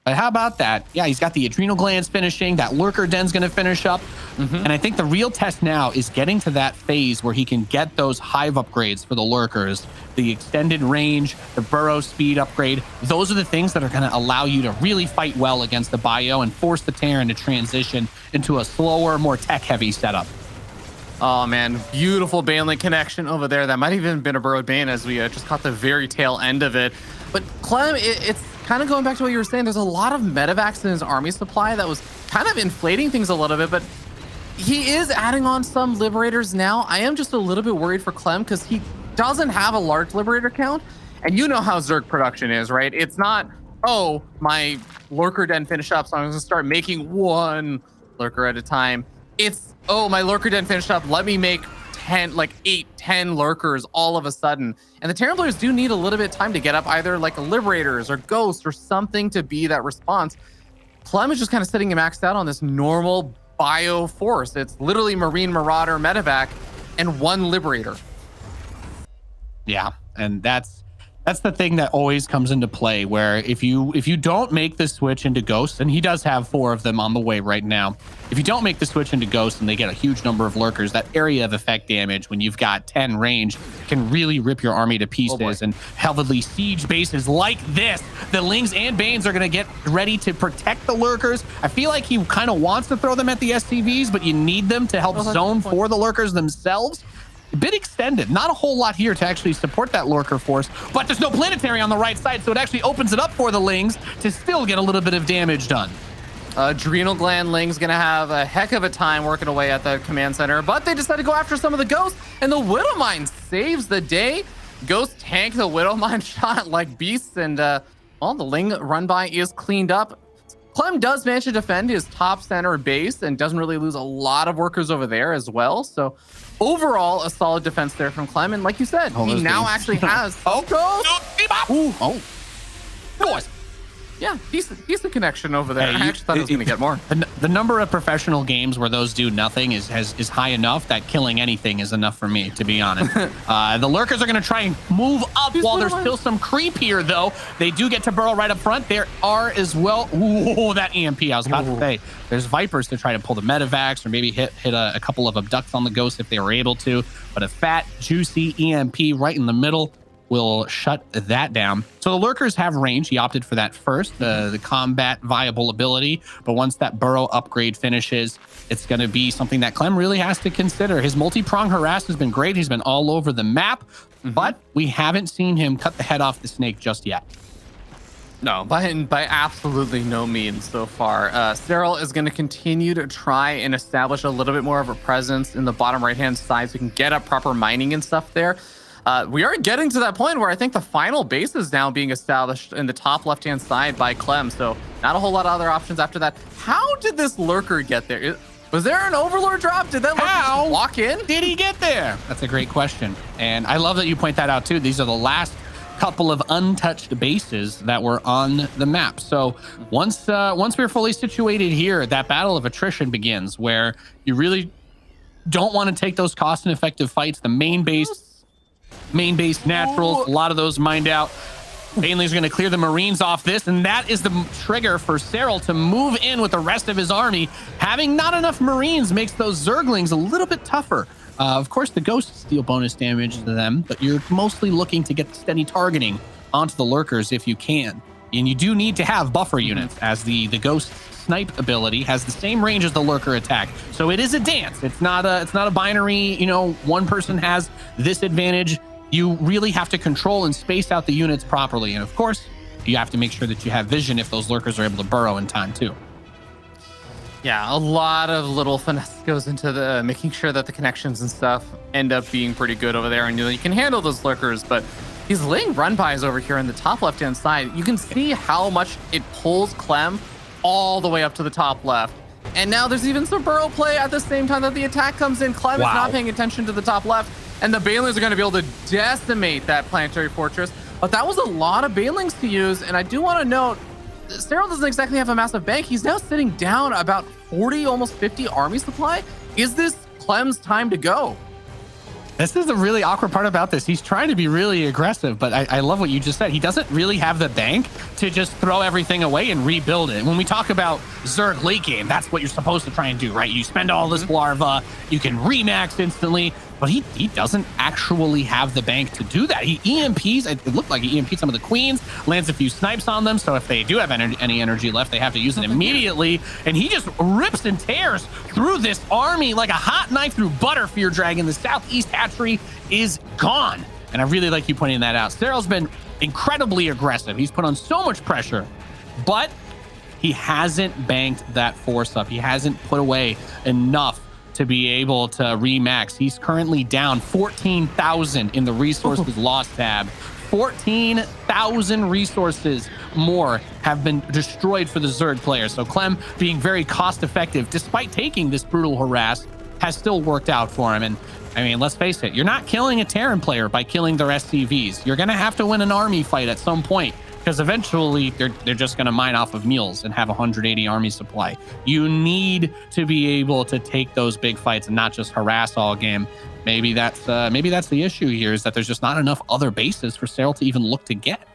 But how about that? Yeah, he's got the adrenal glands finishing. That lurker den's going to finish up. And I think the real test now is getting to that phase where he can get those hive upgrades for the lurkers, the extended range, the burrow speed upgrade. Those are the things that are going to allow you to really fight well against the bio and force the Terran to transition into a slower, more tech-heavy setup. Oh, man. Beautiful Baneling connection over there. That might have even been a burrowed Bane as we just caught the very tail end of it. But Clem, it's kind of going back to what you were saying. There's a lot of medevacs in his army supply that was kind of inflating things a little bit, but he is adding on some Liberators now. I am just a little bit worried for Clem because he doesn't have a large Liberator count. And you know how Zerg production is, right? It's not, oh, my Lurker Den finished up, so I'm going to start making one Lurker at a time. It's, oh, my Lurker Den finished up, let me make 10 Lurkers all of a sudden. And the Terran players do need a little bit of time to get up either like a Liberators or Ghosts or something to be that response. Clem is just kind of sitting maxed out on this normal bio force. It's literally Marine, Marauder, Medevac, and one Liberator. Yeah, and that's the thing that always comes into play, where if you don't make the switch into Ghosts, and he does have 4 of them on the way right now, if you don't make the switch into Ghosts and they get a huge number of Lurkers, that area of effect damage when you've got 10 range can really rip your army to pieces. And heavily siege bases like this, the Lings and Banes are going to get ready to protect the Lurkers. I feel like he kind of wants to throw them at the SCVs, but you need them to help zone for the Lurkers themselves. A bit extended, not a whole lot here to actually support that Lurker force, but there's no planetary on the right side, so it actually opens it up for the Lings to still get a little bit of damage done. Adrenal Gland Ling's gonna have a heck of a time working away at the command center, but they decide to go after some of the Ghosts, and the Widow Mine saves the day. Ghosts tank the Widow Mine shot like beasts, and well, the Ling run by is cleaned up. Clem does manage to defend his top center base and doesn't really lose a lot of workers over there as well. So overall, a solid defense there from Clem. And like you said, he now actually has... Boys. Yeah, decent connection over there. I actually thought he was going to get more. The number of professional games where those do nothing is high enough that killing anything is enough for me, to be honest. The Lurkers are going to try and move up while there's still some creep here, though. They do get to burrow right up front. There are as well. Ooh, that EMP. I was about to say, there's Vipers to try to pull the medevacs or maybe hit a couple of abducts on the Ghost if they were able to. But a fat, juicy EMP right in the middle will shut that down. So the Lurkers have range. He opted for that first, the combat viable ability. But once that burrow upgrade finishes, it's going to be something that Clem really has to consider. His multi-prong harass has been great. He's been all over the map, but we haven't seen him cut the head off the snake just yet. No, by absolutely no means so far. Serral is going to continue to try and establish a little bit more of a presence in the bottom right-hand side so we can get up proper mining and stuff there. We are getting to that point where I think the final base is now being established in the top left-hand side by Clem, so not a whole lot of other options after that. How did this Lurker get there? Was there an Overlord drop? Did that Lurker just walk in? Did he get there? That's a great question. And I love that you point that out, too. These are the last couple of untouched bases that were on the map. So once we're fully situated here, that battle of attrition begins, where you really don't want to take those cost and effective fights. The main base naturals, a lot of those mined out. Banelig's going to clear the Marines off this, and that is the trigger for Serral to move in with the rest of his army. Having not enough Marines makes those Zerglings a little bit tougher. Of course, the Ghosts deal bonus damage to them, but you're mostly looking to get the steady targeting onto the Lurkers if you can. And you do need to have buffer units, as the Ghost snipe ability has the same range as the Lurker attack. So it is a dance. It's not a binary, you know, one person has this advantage. You really have to control and space out the units properly. And of course, you have to make sure that you have vision if those Lurkers are able to burrow in time too. Yeah, a lot of little finesse goes into the making sure that the connections and stuff end up being pretty good over there. And you can handle those Lurkers, but he's laying run-bys over here in the top left-hand side. You can see how much it pulls Clem all the way up to the top left. And now there's even some burrow play at the same time that the attack comes in. Clem is not paying attention to the top left. And the Banelings are going to be able to decimate that planetary fortress. But that was a lot of Banelings to use. And I do want to note, Serral doesn't exactly have a massive bank. He's now sitting down about 40, almost 50 army supply. Is this Clem's time to go? This is the really awkward part about this. He's trying to be really aggressive, but I love what you just said. He doesn't really have the bank to just throw everything away and rebuild it. When we talk about Zerg late game, that's what you're supposed to try and do, right? You spend all this larva, you can remax instantly, but he doesn't actually have the bank to do that. He EMPs, it looked like he EMP'd some of the queens, lands a few snipes on them, so if they do have any energy left, they have to use it immediately, and he just rips and tears through this army like a hot knife through butter. Fear Dragon, the southeast hatchery is gone, and I really like you pointing that out. Serral's been incredibly aggressive. He's put on so much pressure, but he hasn't banked that force up. He hasn't put away enough to be able to remax. He's currently down 14,000 in the resources lost tab. 14,000 resources more have been destroyed for the Zerg player. So Clem, being very cost effective despite taking this brutal harass, has still worked out for him. And I mean, let's face it, you're not killing a Terran player by killing their SCVs. You're gonna have to win an army fight at some point, because eventually they're just going to mine off of meals and have 180 army supply. You need to be able to take those big fights and not just harass all game. Maybe that's the issue here, is that there's just not enough other bases for Serral to even look to get.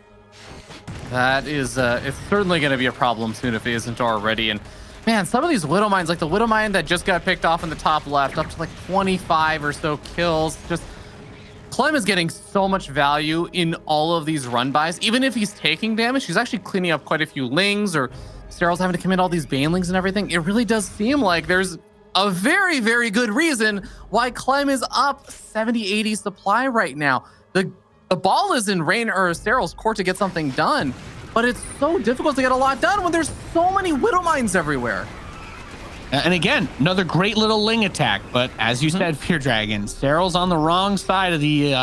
That is, it's certainly going to be a problem soon if it isn't already. And man, some of these Widow Mines, like the Widow Mine that just got picked off in the top left, up to like 25 or so kills, just Clem is getting so much value in all of these run-bys. Even if he's taking damage, he's actually cleaning up quite a few Lings, or Serral's having to commit all these Banelings and everything. It really does seem like there's a very, very good reason why Clem is up 70, 80 supply right now. The ball is in Rain or Serral's court to get something done, but it's so difficult to get a lot done when there's so many Widow Mines everywhere. And again, another great little Ling attack, but as you said, Fear Dragon, Serral's on the wrong side of the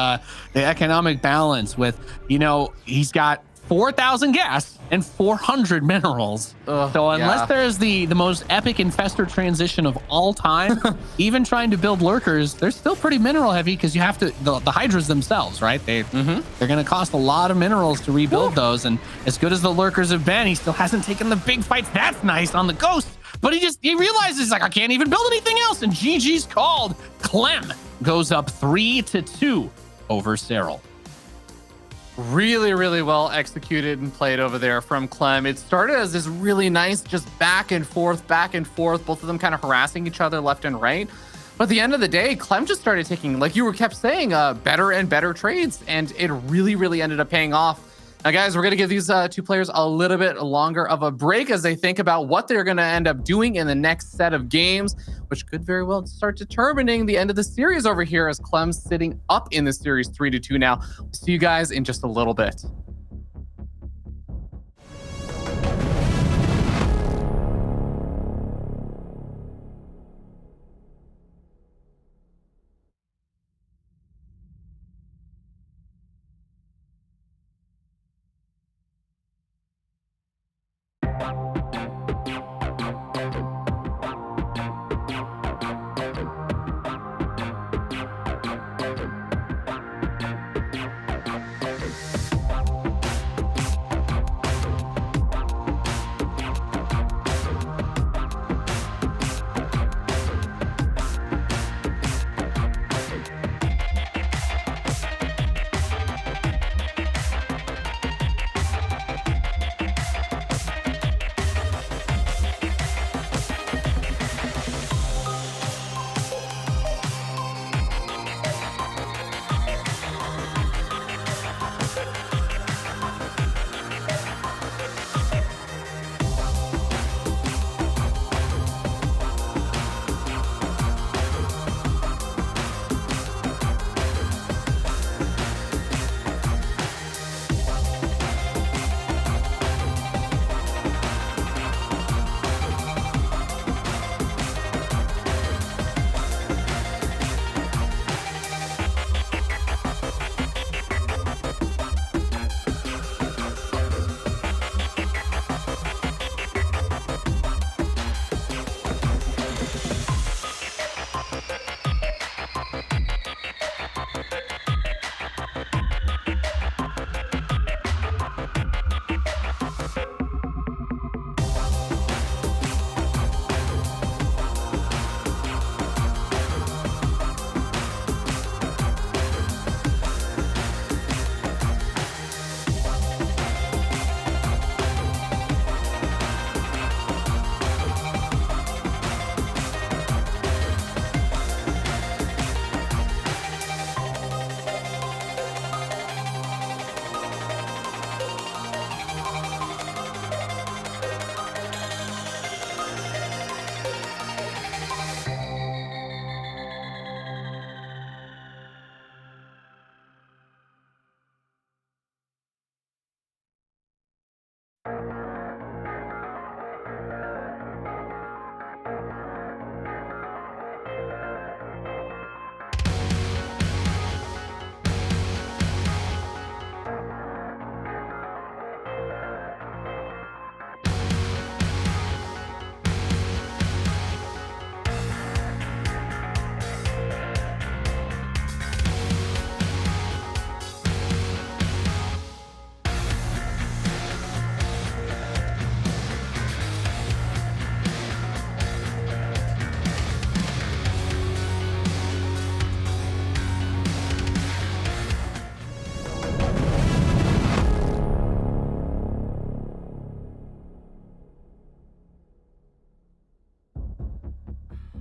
economic balance with, you know, he's got 4,000 gas and 400 minerals. So unless there's the most epic infestor transition of all time, even trying to build Lurkers, they're still pretty mineral heavy, because you have to, the Hydras themselves, right? They're going to cost a lot of minerals to rebuild those. And as good as the Lurkers have been, he still hasn't taken the big fights. That's nice on the Ghost. But he realizes, like, I can't even build anything else. And GG's called. Clem goes up 3-2 over Serral. Really, really well executed and played over there from Clem. It started as this really nice, just back and forth, both of them kind of harassing each other left and right. But at the end of the day, Clem just started taking, like you were kept saying, better and better trades. And it really, really ended up paying off. Now, guys, we're going to give these two players a little bit longer of a break as they think about what they're going to end up doing in the next set of games, which could very well start determining the end of the series over here, as Clem's sitting up in the series 3-2 now. We'll see you guys in just a little bit.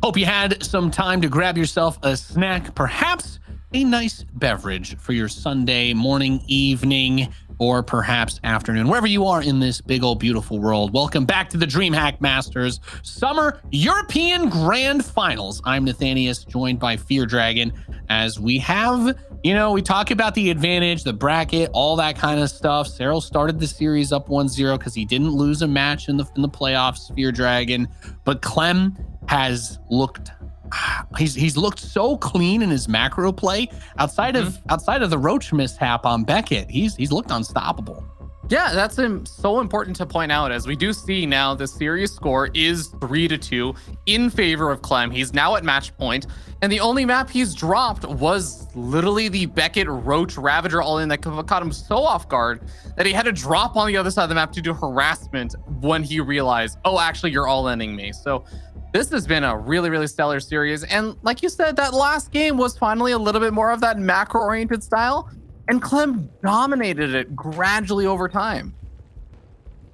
Hope you had some time to grab yourself a snack, perhaps a nice beverage for your Sunday morning, evening, or perhaps afternoon, wherever you are in this big old beautiful world. Welcome back to the DreamHack Masters Summer European Grand Finals. I'm Nathanius, joined by Fear Dragon, as we have, we talk about the advantage, the bracket, all that kind of stuff. Serral started the series up 1-0 because he didn't lose a match in the playoffs, Fear Dragon, but Clem has looked he's looked so clean in his macro play outside of the Roach mishap on Beckett. He's looked unstoppable. Yeah, that's so important to point out, as we do see now the series score is 3-2 in favor of Clem. He's now at match point, and the only map he's dropped was literally the Beckett Roach Ravager all-in that caught him so off guard that he had to drop on the other side of the map to do harassment when he realized, oh, actually, you're all-inning me. So this has been a really, really stellar series. And like you said, that last game was finally a little bit more of that macro-oriented style. And Clem dominated it gradually over time.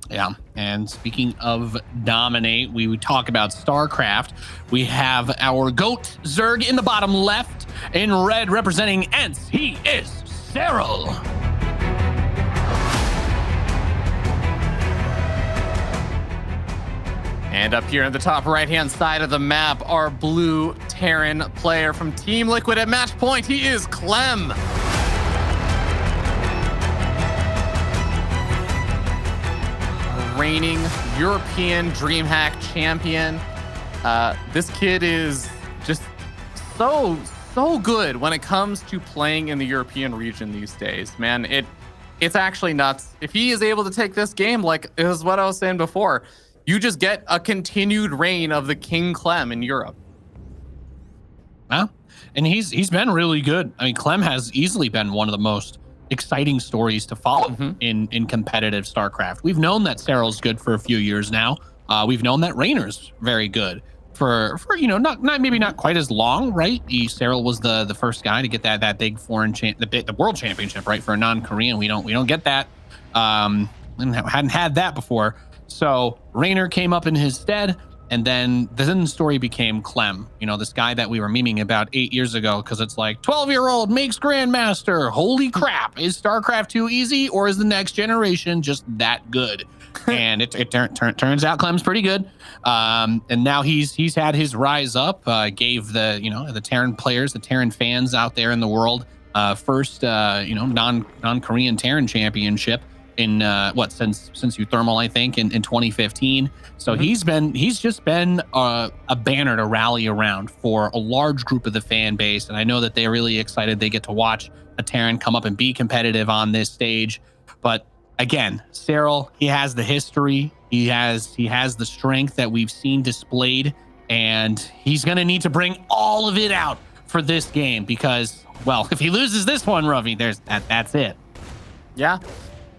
Yeah, and speaking of dominate, we would talk about StarCraft. We have our GOAT Zerg in the bottom left. In red, representing Ents, he is Serral. And up here in the top right-hand side of the map, our blue Terran player from Team Liquid at match point, he is Clem. Reigning European DreamHack champion. This kid is just so good when it comes to playing in the European region these days, man. It's actually nuts. If he is able to take this game, like it was what I was saying before, you just get a continued reign of the King Clem in Europe. Yeah, and he's been really good. I mean, Clem has easily been one of the most exciting stories to follow in competitive StarCraft. We've known that Serral's good for a few years now. We've known that Rainer's very good for not quite as long, right? Serral was the first guy to get that big foreign the world championship, right, for a non-Korean. We don't get that. Hadn't had that before. So Rainer came up in his stead, and then the story became Clem, this guy that we were memeing about 8 years ago, because it's like 12-year-old makes Grandmaster. Holy crap. Is StarCraft 2 easy, or is the next generation just that good? And it turns out Clem's pretty good. And now he's had his rise up, gave the Terran players, the Terran fans out there in the world, first non-Korean Terran championship in since Uthermal, I think, in 2015. So he's just been a banner to rally around for a large group of the fan base, and I know that they're really excited they get to watch a Terran come up and be competitive on this stage. But again, Serral, he has the history, he has the strength that we've seen displayed, and he's gonna need to bring all of it out for this game, because, well, if he loses this one, Ravi, that's it. Yeah.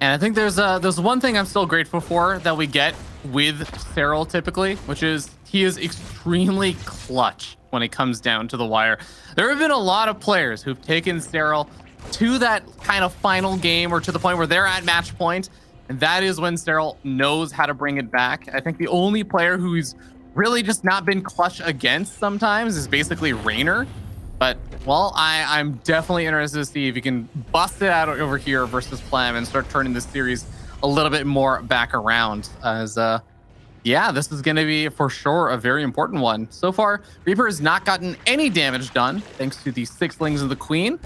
And I think there's one thing I'm still grateful for that we get with Serral typically, which is he is extremely clutch when it comes down to the wire. There have been a lot of players who've taken Serral to that kind of final game, or to the point where they're at match point, and that is when Serral knows how to bring it back. I think the only player who's really just not been clutch against sometimes is basically Rainer. But, well, I'm definitely interested to see if you can bust it out over here versus Clem and start turning this series a little bit more back around. As, yeah, this is going to be, for sure, a very important one. So far, Reaper has not gotten any damage done, thanks to the 6 Lings of the Queen.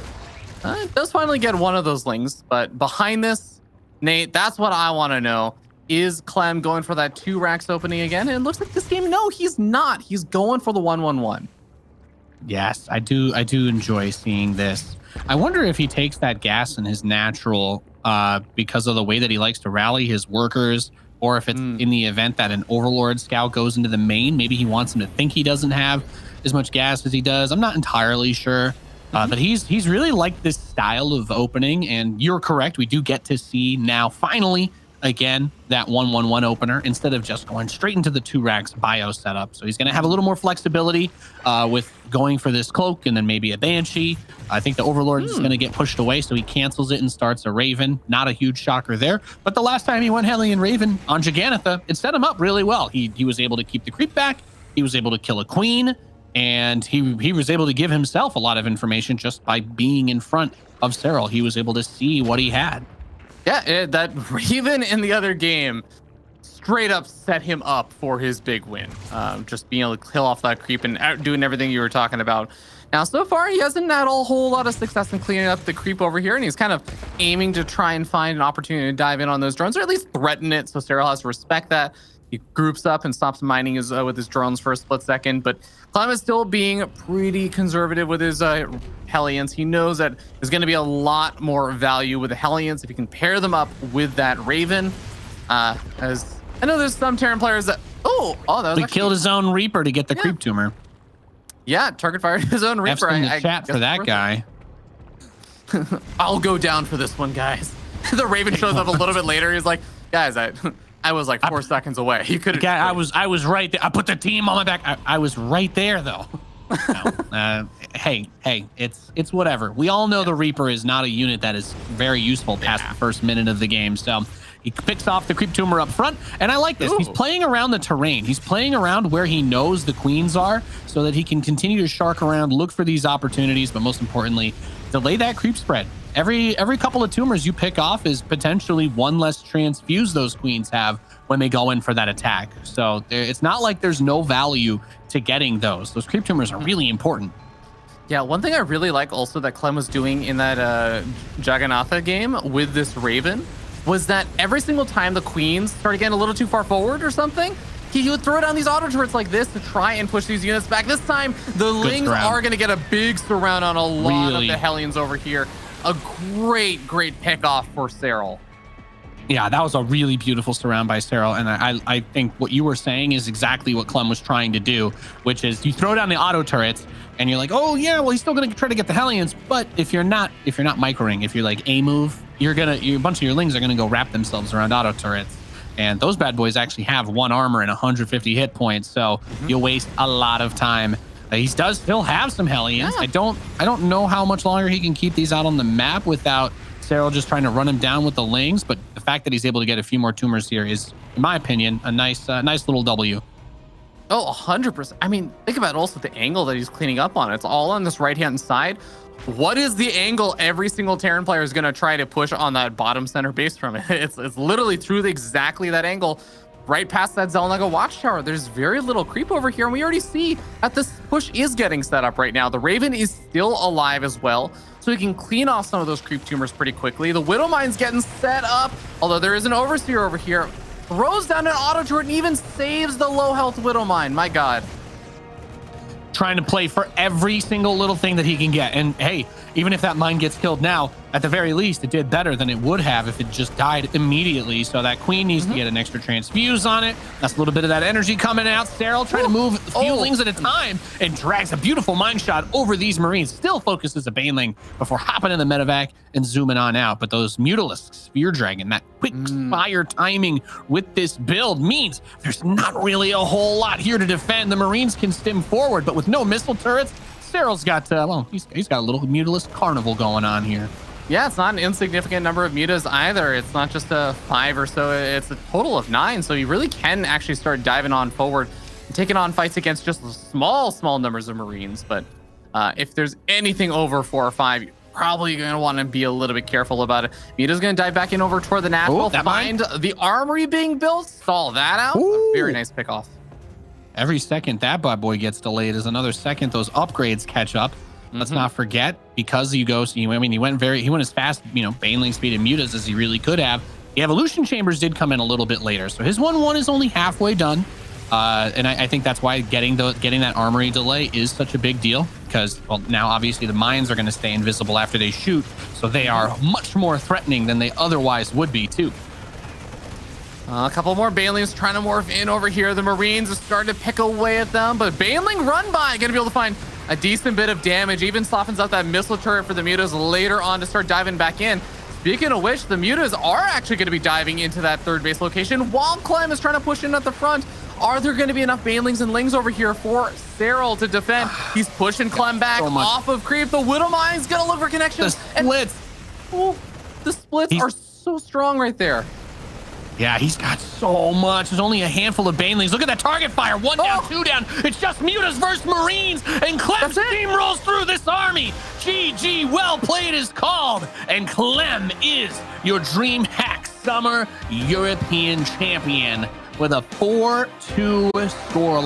It does finally get one of those Lings, but behind this, Nate, that's what I want to know. Is Clem going for that 2 racks opening again? And it looks like this game, no, he's not. He's going for the 1-1-1. Yes, I do enjoy seeing this. I wonder if he takes that gas in his natural because of the way that he likes to rally his workers, or if it's in the event that an Overlord scout goes into the main, maybe he wants him to think he doesn't have as much gas as he does. I'm not entirely sure, but he's really liked this style of opening, and you're correct. We do get to see now, finally, again, that 1-1-1 opener instead of just going straight into the 2 racks bio setup. So he's going to have a little more flexibility with going for this cloak and then maybe a Banshee. I think the Overlord is going to get pushed away, so he cancels it and starts a Raven. Not a huge shocker there. But the last time he went Hellion Raven on Gigantha, it set him up really well. He was able to keep the creep back. He was able to kill a Queen. and he was able to give himself a lot of information just by being in front of Serral. He was able to see what he had. Yeah, that Raven in the other game straight up set him up for his big win. Just being able to kill off that creep and doing everything you were talking about. Now, so far, he hasn't had a whole lot of success in cleaning up the creep over here, and he's kind of aiming to try and find an opportunity to dive in on those drones, or at least threaten it, so Serral has to respect that. He groups up and stops mining with his drones for a split second, but Clem is still being pretty conservative with his Hellions. He knows that there's going to be a lot more value with the Hellions if he can pair them up with that Raven. As I know there's some Terran players that... Oh, that was He killed his own Reaper to get the creep tumor. Yeah, target fired his own Reaper. In the chat for that guy. I'll go down for this one, guys. The Raven shows up a little bit later. He's like, guys, I was like 4 seconds away. He could. I was right there. I put the team on my back. I was right there though. No. Hey, it's whatever. We all know the Reaper is not a unit that is very useful past the first minute of the game. So he picks off the creep tumor up front, and I like this. Ooh. He's playing around the terrain. He's playing around where he knows the queens are, so that he can continue to shark around, look for these opportunities, but most importantly, delay that creep spread. Every couple of tumors you pick off is potentially one less transfuse those queens have when they go in for that attack. So it's not like there's no value to getting those. Those creep tumors are really important. Yeah, one thing I really like also that Clem was doing in that Jagannatha game with this Raven was that every single time the queens started getting a little too far forward or something, he would throw down these auto turrets like this to try and push these units back. This time, the Lings are going to get a big surround on a lot of the Hellions over here. A great pick off for Serral. Yeah, that was a really beautiful surround by Serral, and I think what you were saying is exactly what Clem was trying to do, which is you throw down the auto turrets, and you're like, oh yeah, well he's still gonna try to get the Hellions, but if you're not microing, if you're like a move, a bunch of your Lings are gonna go wrap themselves around auto turrets, and those bad boys actually have 1 armor and 150 hit points, so you'll waste a lot of time. He does still have some Hellions. Yeah. I don't know how much longer he can keep these out on the map without Serral just trying to run him down with the Lings, but the fact that he's able to get a few more tumors here is, in my opinion, a nice little W. Oh, 100%. I mean, think about also the angle that he's cleaning up on. It's all on this right-hand side. What is the angle every single Terran player is going to try to push on that bottom center base from it? It's literally through exactly that angle, right past that Xel'Naga watchtower. There's very little creep over here, and we already see that this push is getting set up right now. The Raven is still alive as well, so he can clean off some of those creep tumors pretty quickly. The Widowmine's getting set up, although there is an Overseer over here. Throws down an auto turret and even saves the low health Widowmine. My God. Trying to play for every single little thing that he can get. And hey, even if that mine gets killed now, at the very least, it did better than it would have if it just died immediately. So that queen needs to get an extra transfuse on it. That's a little bit of that energy coming out. Serral trying to move a few Lings at a time and drags a beautiful mine shot over these Marines. Still focuses a Baneling before hopping in the medevac and zooming on out. But those Mutalisks, Spear Dragon, that quick fire timing with this build means there's not really a whole lot here to defend. The Marines can stim forward, but with no missile turrets, Serral's got, he's got a little Mutalisk carnival going on here. Yeah, it's not an insignificant number of mutas either. It's not just a 5 or so. It's a total of 9. So you really can actually start diving on forward and taking on fights against just small numbers of Marines. But if there's anything over 4 or 5, you're probably going to want to be a little bit careful about it. Muta's going to dive back in over toward the natural, find the armory being built, stall that out. A very nice pick off. Every second that bad boy gets delayed is another second those upgrades catch up. Let's not forget, because he went as fast, Baneling speed and mutas as he really could have. The evolution chambers did come in a little bit later, so his 1-1 is only halfway done. And I think that's why getting that armory delay is such a big deal, because, well, now obviously the mines are going to stay invisible after they shoot, so they are much more threatening than they otherwise would be too. A couple more Banelings trying to morph in over here. The Marines are starting to pick away at them, but Baneling run by, going to be able to find a decent bit of damage. Even softens up that missile turret for the mutas later on to start diving back in. Speaking of which, the mutas are actually going to be diving into that third base location while Clem is trying to push in at the front. Are there going to be enough Banelings and Lings over here for Serral to defend? He's pushing Clem back off of creep. The Widowmine's going to look for connections. The splits. The splits are so strong right there. Yeah, he's got so much. There's only a handful of banelings. Look at that target fire. 1 down, 2 down. It's just Mutas versus Marines, and Clem steamrolls through this army. GG, well played is called, and Clem is your DreamHack Summer European Champion with a 4-2 score.